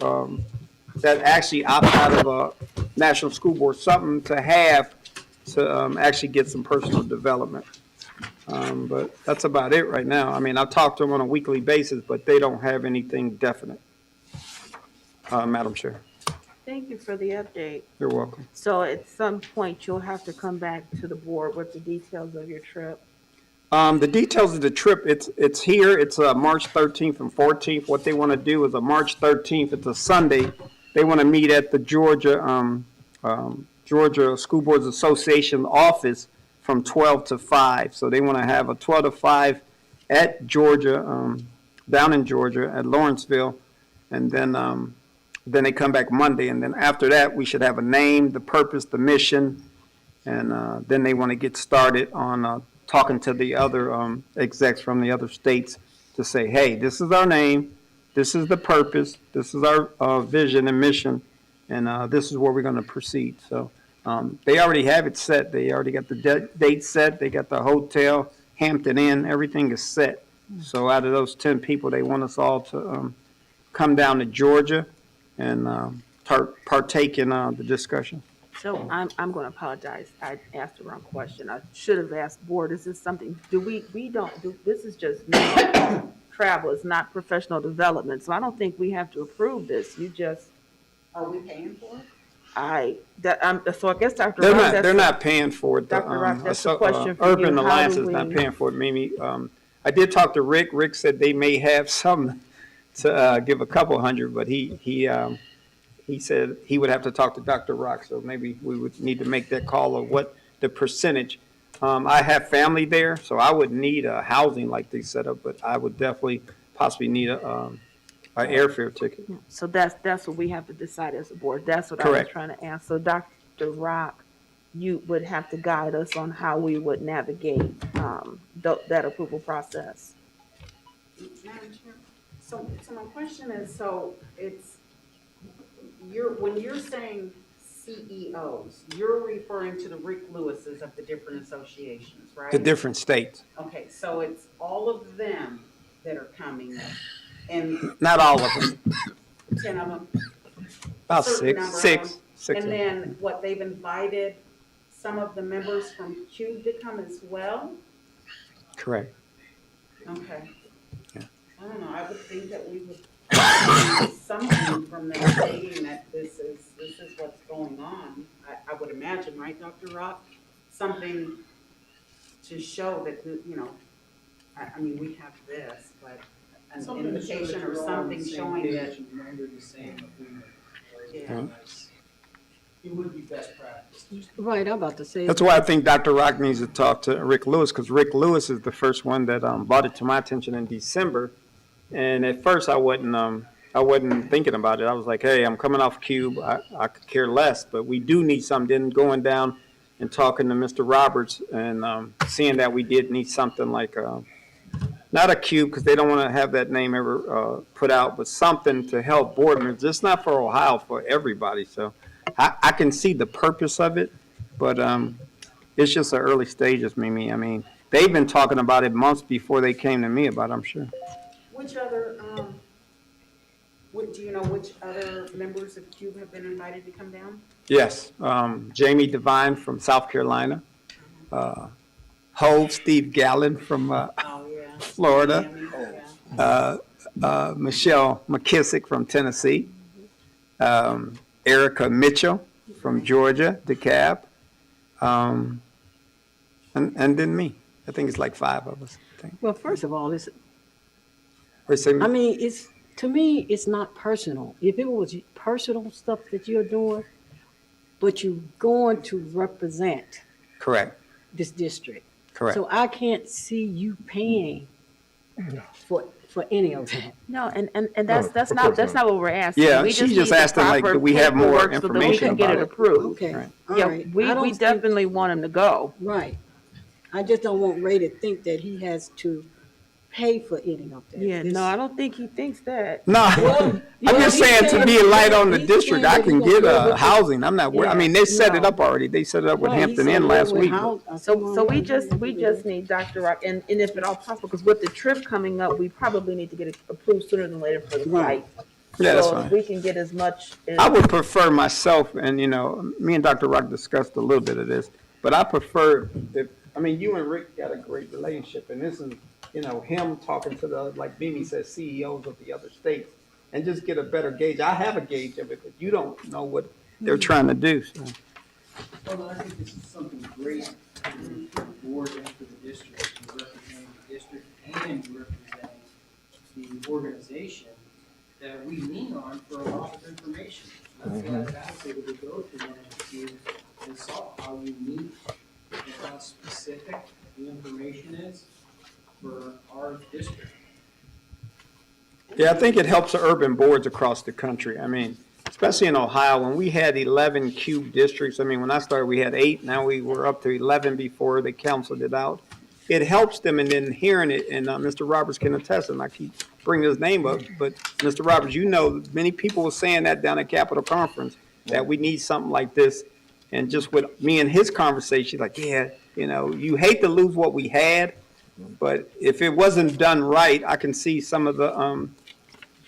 that actually opt out of a national school board something to have to actually get some personal development. But that's about it right now. I mean, I talk to them on a weekly basis, but they don't have anything definite. Madam Chair, Thank you for the update. you're welcome. So at some point, you'll have to come back to the board with the details of your trip. The details of the trip, it's here. It's March 13th and 14th. What they want to do is March 13th, it's a Sunday. They want to meet at the Georgia School Boards Association office from 12 to 5. So they want to have a 12 to 5 at Georgia, down in Georgia at Warrensville, and then they come back Monday. And then after that, we should have a name, the purpose, the mission, and then they want to get started on talking to the other execs from the other states to say, hey, this is our name, this is the purpose, this is our vision and mission, and this is where we're going to proceed. So they already have it set. They already got the date set. They got the hotel, Hampton Inn, everything is set. So out of those 10 people, they want us all to come down to Georgia and partake in the discussion. So I'm going to apologize. I asked the wrong question. I should have asked board, is this something, we don't do, this is just travel, it's not professional development. So I don't think we have to approve this. You just, Are we paying for it? so I guess Dr. They're Ross, not. They're not paying for it. Dr. Ross, that's a question for Urban you. How Alliance do is not we- paying for it. Maybe I did talk to Rick. Rick said they may have some to give a couple hundred, but he said he would have to talk to Dr. Rock. So maybe we would need to make that call of what the percentage. I have family there, so I would need a housing like they set up, but I would definitely possibly need an airfare ticket. So that's what we have to decide as a board. That's what I was Correct. trying to ask. So Dr. Rock, you would have to guide us on how we would navigate that approval process. Madam Chair, so my question is, so it's when you're saying CEOs, you're referring to the Rick Lewises of the different associations, right? The different states. Okay, so it's all of them that are coming, and Not all of them. 10 of them? About Certain number of six. them. Six. And then what, they've invited some of the members from Cube to come as well? Correct. Okay. Yeah. I don't know, I would think that we would see something from them stating that this is what's going on. I would imagine, right, Dr. Rock? Something to show that, you know, I mean, we have this, but an Something to show that invitation or you're all on the something same showing page that, and under the same agreement. Yeah. It would be best practice. Right, I'm about to say. That's why I think Dr. Rock needs to talk to Rick Lewis, because Rick Lewis is the first one that brought it to my attention in December. And at first I wasn't thinking about it. I was like, hey, I'm coming off Cube. I could care less, but we do need something. Then going down and talking to Mr. Roberts and seeing that we did need something like, not a Cube, because they don't want to have that name ever put out, but something to help board members. Just not for Ohio, for everybody. So I can see the purpose of it, but it's just the early stages, Mimi. I mean, they've been talking about it months before they came to me about it, I'm sure. which other, do you know which other members of Cube have been invited to come down? Yes, Jamie Devine from South Carolina, Hove Steve Gallen from Oh, yeah. Florida, Yeah. Michelle McKissick from Tennessee, Erica Mitchell from Georgia, DeKalb, and then me. I think it's like 5 of us. I think. Well, first of all, it's, Or say me? I mean, to me, it's not personal. If it was personal stuff that you're doing, but you're going to represent Correct, this district. correct. So I can't see you paying for any of that. No, and that's of not course what we're asking. Yeah, We she's need just the asking, like, proper do we have more paperwork so that we information can get about it it? approved. Okay, Right. all Yeah, right. I we don't think- definitely want him to go. Right. I just don't want Ray to think that he has to pay for any of that. Yeah, no, I don't think he thinks that. No, I'm just he's saying to saying- be a light on the he's district, saying I that can he's get gonna go with housing. I'm not worried. I Yeah, mean, they set it no. up already. They set it up with Right, he Hampton said Inn it last with week. So we just need Dr. Rock, and if at all possible, because with the trip coming up, we probably need to get it approved sooner than later for the Right. flight. Yeah, that's So if fine. we can get as much as. I would prefer myself, and me and Dr. Rock discussed a little bit of this, but I prefer if, I mean, you and Rick got a great relationship, and this is, him talking to the, like Mimi says, CEOs of the other states, and just get a better gauge. I have a gauge of it, but you don't know what they're trying to do, so. Well, I think this is something great for the board and for the district. You're representing the district and you're representing the organization that we lean on for a lot of information. That's why I've advocated to go to them to consult how unique and how specific the information is for our district. Yeah, I think it helps the urban boards across the country. I mean, especially in Ohio, when we had 11 cube districts, I mean, when I started, we had 8, now we were up to 11 before they canceled it out. It helps them, and then hearing it, and Mr. Roberts can attest, and I keep bringing his name up, but Mr. Roberts, many people were saying that down at Capitol Conference, that we need something like this, and just with me and his conversation, like, yeah, you hate to lose what we had, but if it wasn't done right, I can see some of the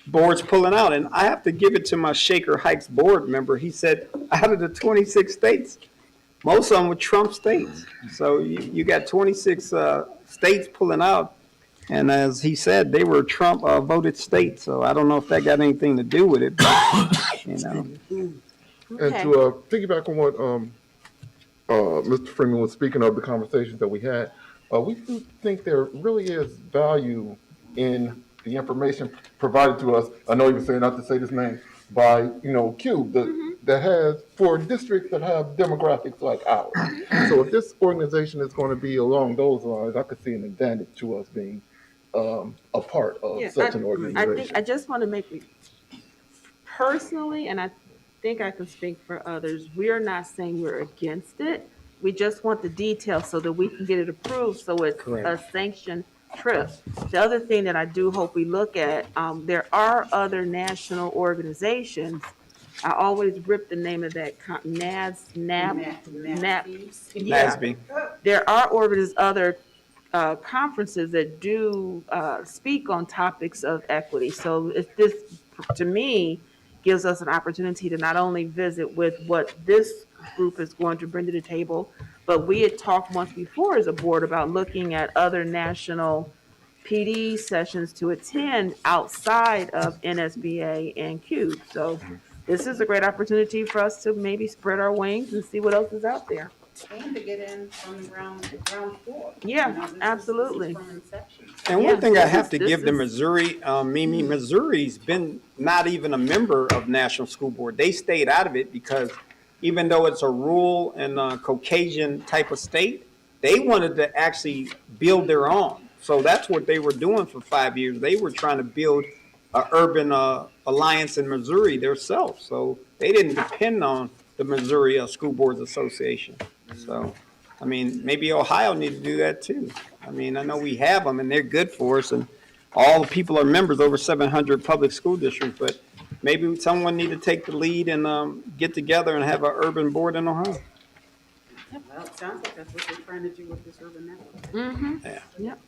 boards pulling out. And I have to give it to my Shaker Heights board member. He said, out of the 26 states, most of them were Trump states. So you got 26 states pulling out. And as he said, they were Trump voted states. So I don't know if that got anything to do with it. But, And Okay. to piggyback on what Mr. Freeman was speaking of, the conversations that we had, we do think there really is value in the information provided to us. I know you were saying not to say this name, by Cube that has, for districts that have demographics like ours. So if this organization is going to be along those lines, I could see an advantage to us being a part of Yeah, such an I organization. think, I just want to make it personally, and I think I can speak for others, we're not saying we're against it. We just want the details so that we can get it approved, so it's a sanctioned trip. The other thing that I do hope we look at, there are other national organizations I always rip the name of that, NASB. There are there's other conferences that do speak on topics of equity. So this, to me, gives us an opportunity to not only visit with what this group is going to bring to the table, but we had talked once before as a board about looking at other national PD sessions to attend outside of NSBA and CUBE. So this is a great opportunity for us to maybe spread our wings and see what else is out there. And to get in on the ground floor. Yeah, You know, this is absolutely. from inception. And Yeah, one thing I this have is- to this give to is- Missouri, Mimi, Missouri's been not even a member of National School Board. They stayed out of it because even though it's a rural and Caucasian type of state, they wanted to actually build their own. So that's what they were doing for 5 years. They were trying to build an urban alliance in Missouri themselves. So they didn't depend on the Missouri School Boards Association. So, I mean, maybe Ohio need to do that too. I mean, I know we have them and they're good for us and all the people are members, over 700 public school districts, but maybe someone need to take the lead and get together and have an urban board in Ohio. Well, it sounds like that's what they're trying to do with this urban network. Mm-hmm. Yeah. Yep.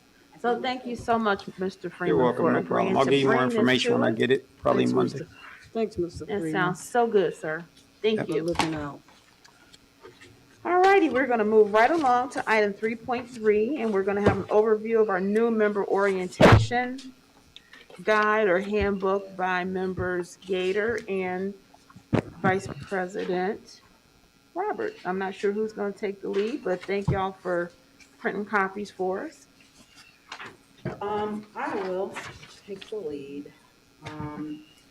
So thank you so much, Mr. Freeman, You're welcome, for no agreeing problem. I'll to give you more bring this information to when I us. get it, probably Thanks, Monday. Mr. Thanks, Mr. It Freeman. sounds so good, sir. Thank For you. looking out. All righty, we're going to move right along to item 3.3, and we're going to have an overview of our new member orientation guide or handbook by members Gator and Vice President Robert. I'm not sure who's going to take the lead, but thank y'all for printing copies for us. I will take the lead.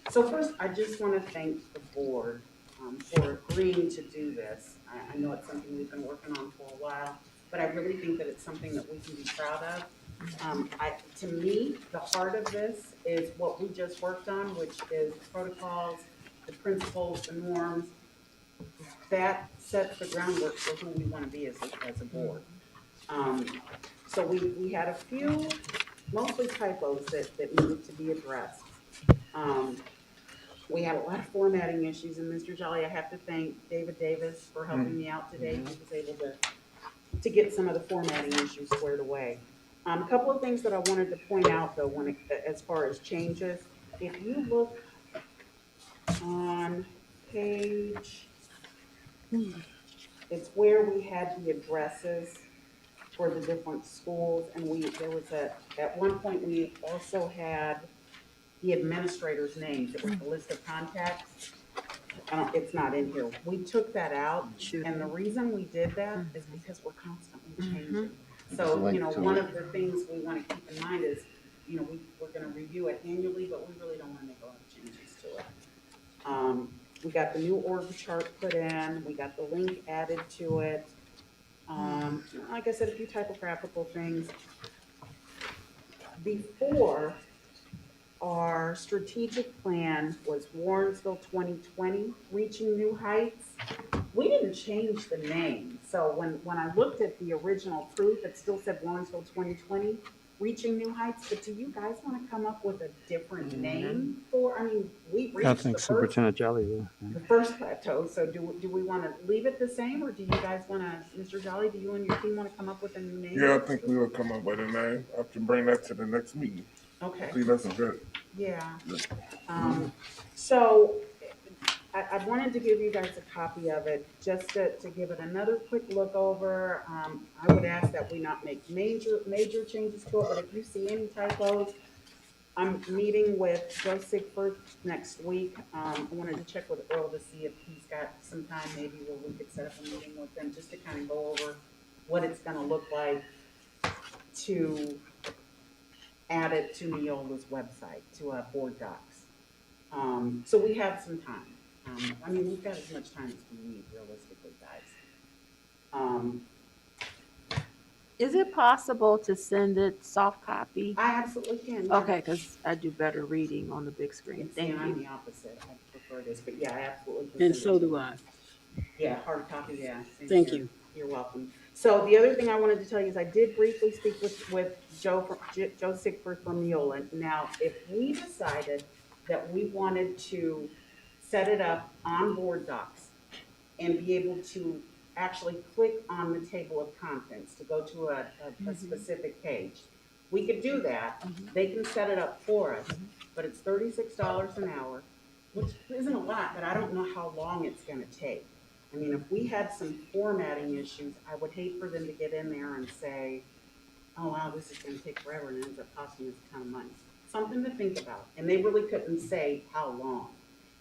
So first, I just want to thank the board for agreeing to do this. I know it's something we've been working on for a while, but I really think that it's something that we can be proud of. To me, the heart of this is what we just worked on, which is the protocols, the principles, the norms. That sets the groundwork for who we want to be as a board. So we had a few, mostly typos that needed to be addressed. We had a lot of formatting issues, and Mr. Jolly, I have to thank David Davis for helping me out today. He was able to get some of the formatting issues squared away. A couple of things that I wanted to point out though, as far as changes, if you look on page, it's where we had the addresses for the different schools, and at one point, we also had the administrator's names. It was the list of contacts. It's not in here. We took that out, and the reason we did that is because we're constantly changing. So, one of the things we want to keep in mind is, we're gonna review it annually, but we really don't want to make a lot of changes to it. We got the new org chart put in, we got the link added to it. Like I said, a few typographical things. Before, our strategic plan was Warrensville 2020, Reaching New Heights. We didn't change the name. So when I looked at the original proof, it still said Warrensville 2020, Reaching New Heights. But do you guys want to come up with a different name for, we reached the first plateau. So do we want to leave it the same, or do you guys want to, Mr. Jolly, do you and your team want to come up with a new name? Yeah, I think we will come up with a name. I can bring that to the next meeting. Okay. See, that's good. Yeah. So I wanted to give you guys a copy of it, just to give it another quick look over. I would ask that we not make major changes to it, but if you see any typos, I'm meeting with Joe Sigford next week. I wanted to check with Earl to see if he's got some time maybe where we could set up a meeting with him just to kind of go over what it's gonna look like to add it to Neola's website, to board docs. So we have some time. We've got as much time as we need realistically, guys. Is it possible to send it soft copy? I absolutely can. Yeah. Okay, because I do better reading on the big screen. See, Thank I'm you. the opposite. I prefer this, but yeah, I absolutely can. And send so it. do I. Yeah, hard copy, yeah. Same Thank here. you. You're welcome. So the other thing I wanted to tell you is I did briefly speak with Joe Sigford from Neola. Now, if we decided that we wanted to set it up on Board Docs, and be able to actually click on the table of contents to go to a specific page. We could do that. They can set it up for us, but it's $36 an hour, which isn't a lot, but I don't know how long it's gonna take. I mean, if we had some formatting issues, I would hate for them to get in there and say, oh wow, this is gonna take forever and it ends up costing us a ton of money. Something to think about, and they really couldn't say how long.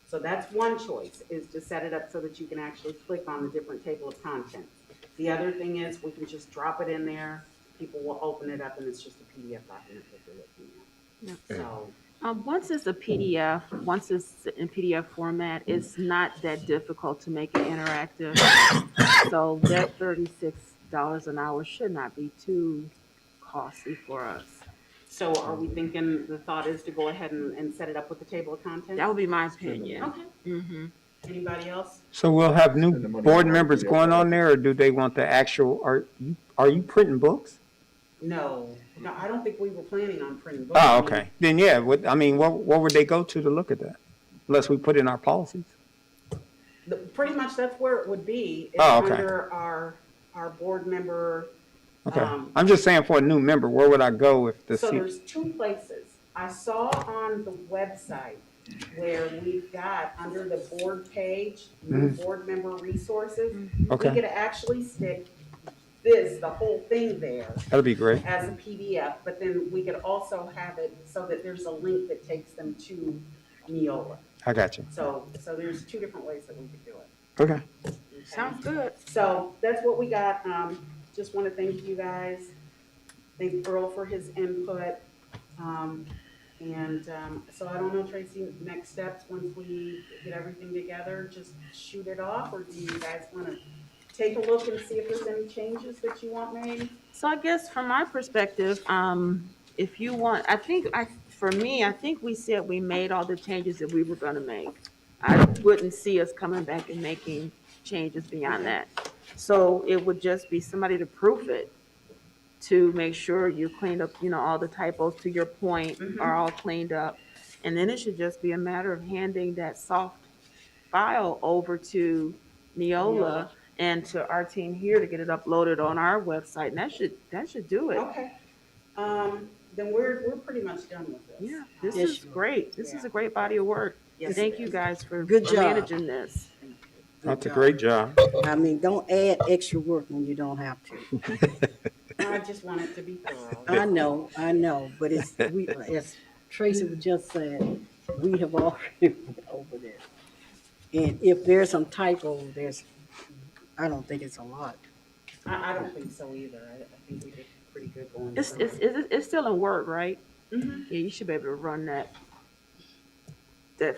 So that's one choice, is to set it up so that you can actually click on the different table of contents. The other thing is, we can just drop it in there, people will open it up, and it's just a PDF document that they're looking at. So, Once it's a PDF, once it's in PDF format, it's not that difficult to make it interactive. So that $36 an hour should not be too costly for us. so are we thinking, the thought is to go ahead and set it up with the table of contents? That would be my opinion. Okay, Mm-hmm. anybody else? So we'll have new board members going on there, or do they want the actual, are you printing books? No, I don't think we were planning on printing books. Oh, okay. Then, yeah, what would they go to look at that? Unless we put in our policies? Pretty much that's where it would be, is Oh, okay. under our board member. Okay. Um, I'm just saying for a new member, where would I go if the So seat? there's two places. I saw on the website where we've got, under the board page, new board member resources. We Okay, could actually stick the whole thing there that'd be great. as a PDF, but then we could also have it so that there's a link that takes them to Neola. I got you. So there's two different ways that we could do it. Okay. Sounds good. So that's what we got. Just want to thank you guys. Thank Earl for his input. So I don't know, Tracy, next steps, once we get everything together, just shoot it off, or do you guys want to take a look and see if there's any changes that you want made? So I guess from my perspective, if you want, for me, I think we said we made all the changes that we were gonna make. I wouldn't see us coming back and making changes beyond that. So it would just be somebody to proof it, to make sure you cleaned up, all the typos, to your point, are all cleaned up. And then it should just be a matter of handing that soft file over to Neola and to our team here to get it uploaded on our website, and that should do it. Okay. Then we're pretty much done with this. Yeah, this Yes, is great. This is a great body of work. Yes, Thank it you is. guys for Good job. managing this. That's a great job. I mean, don't add extra work when you don't have to. I just want it to be thorough. I know, but as Tracy was just saying, we have already went over this. And if there's some typos, I don't think it's a lot. I don't think so either. I think we did pretty good going It's, through it's, it. it's still in Word, right? Mhm. Yeah, you should be able to run that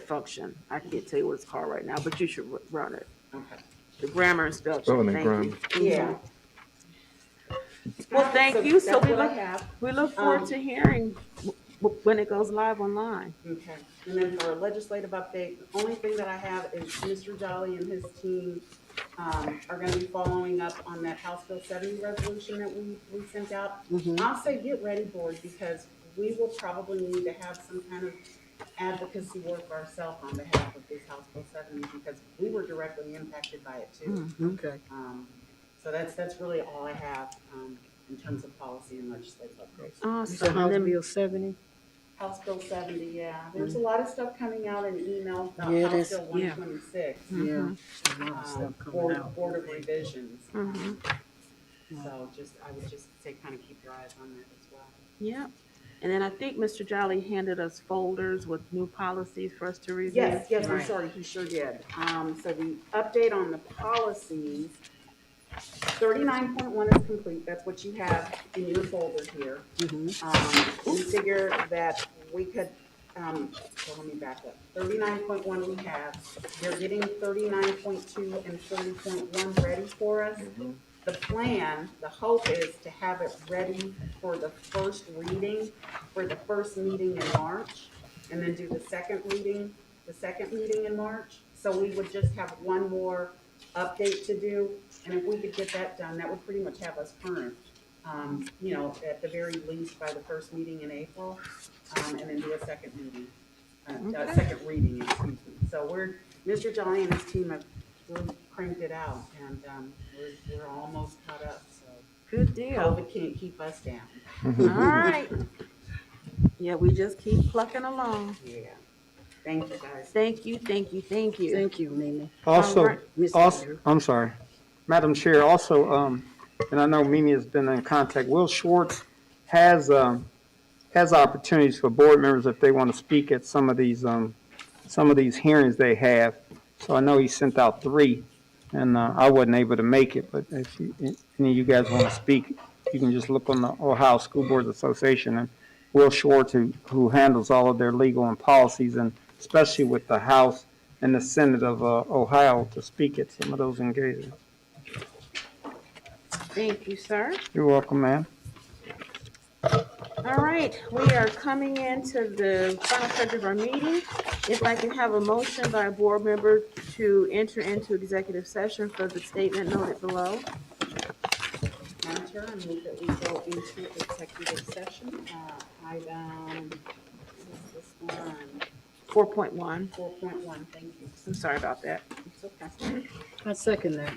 function. I can't tell you what it's called right now, but you should run it. Okay. The grammar and spell check. Spelling and Thank grammar. you. Yeah. Well, thank you. So that's we what I look, have. we look forward to hearing when it goes live online. Okay. And then for a legislative update, the only thing that I have is Mr. Jolly and his team are gonna be following up on that House Bill 70 resolution that we sent out. I'll say get ready, board, because we will probably need to have some kind of advocacy work ourselves on behalf of this House Bill 70, because we were directly impacted by it too. Okay. So that's really all I have in terms of policy and legislative updates. So Awesome. House And then Bill 70? House Bill 70, yeah. There's a lot of stuff coming out in emails about Yeah, House there's- Bill 126. Yeah. A lot of stuff coming out. Board of Revisions. Mhm. So I would just say kind of keep your eyes on that as well. Yeah. And then I think Mr. Jolly handed us folders with new policies for us to review. Yes, I'm Right. sorry, he sure did. So the update on the policies, 39.1 is complete. That's what you have in your folder here. We figure that we could, so let me back up. 39.1 we have. They're getting 39.2 and 30.1 ready for us. The plan, the hope is to have it ready for the first reading, for the first meeting in March, and then do the second meeting in March. So we would just have one more update to do, and if we could get that done, that would pretty much have us current, at the very least by the first meeting in April, and then do a second meeting, second reading, excuse me. So Mr. Jolly and his team have really cranked it out, and we're almost caught up, so Good deal. COVID can't keep us down. All right. Yeah, we just keep plucking along. Yeah. Thank you, guys. Thank you, thank you, thank you. Thank you, Mimi. Also, All right. also, I'm sorry, Madam Chair, also, and I know Mimi has been in contact, Will Schwartz has opportunities for board members if they want to speak at some of these hearings they have. So I know he sent out 3, and I wasn't able to make it, but if any of you guys want to speak, you can just look on the Ohio School Boards Association, and Will Schwartz, who handles all of their legal and policies, and especially with the House and the Senate of Ohio, to speak at some of those engagements. Thank you, sir. You're welcome, ma'am. All right, we are coming into the final stretch of our meeting. If I can have a motion by a board member to enter into executive session for the statement noted below. Madam Chair, I move that we go into executive session, item, what is this one? 4.1. 4.1, thank you. I'm sorry about that. It's okay. I second that.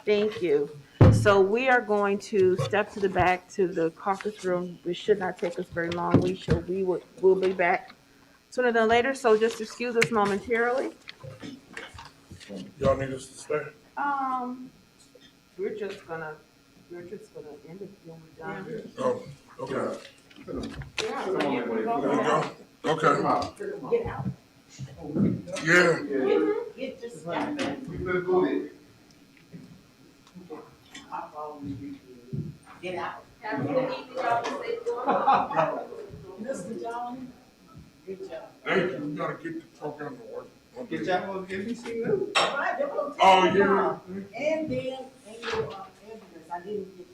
Thank you. So we are going to step to the back to the caucus room. It should not take us very long. We'll be back sooner than later. So just excuse us momentarily. Y'all need us to stay? We're just gonna end it when we're done. Oh, okay. Yeah. There you go. Okay. Get out. Yeah. Get just. Get out. Have a good evening, y'all. Stay warm. Mr. Jolly, good job. Thank you. We gotta get the program to work. Okay. Get y'all on NBC News. All right, they're gonna take Oh, it yeah. off. And then, and your evidence, I didn't get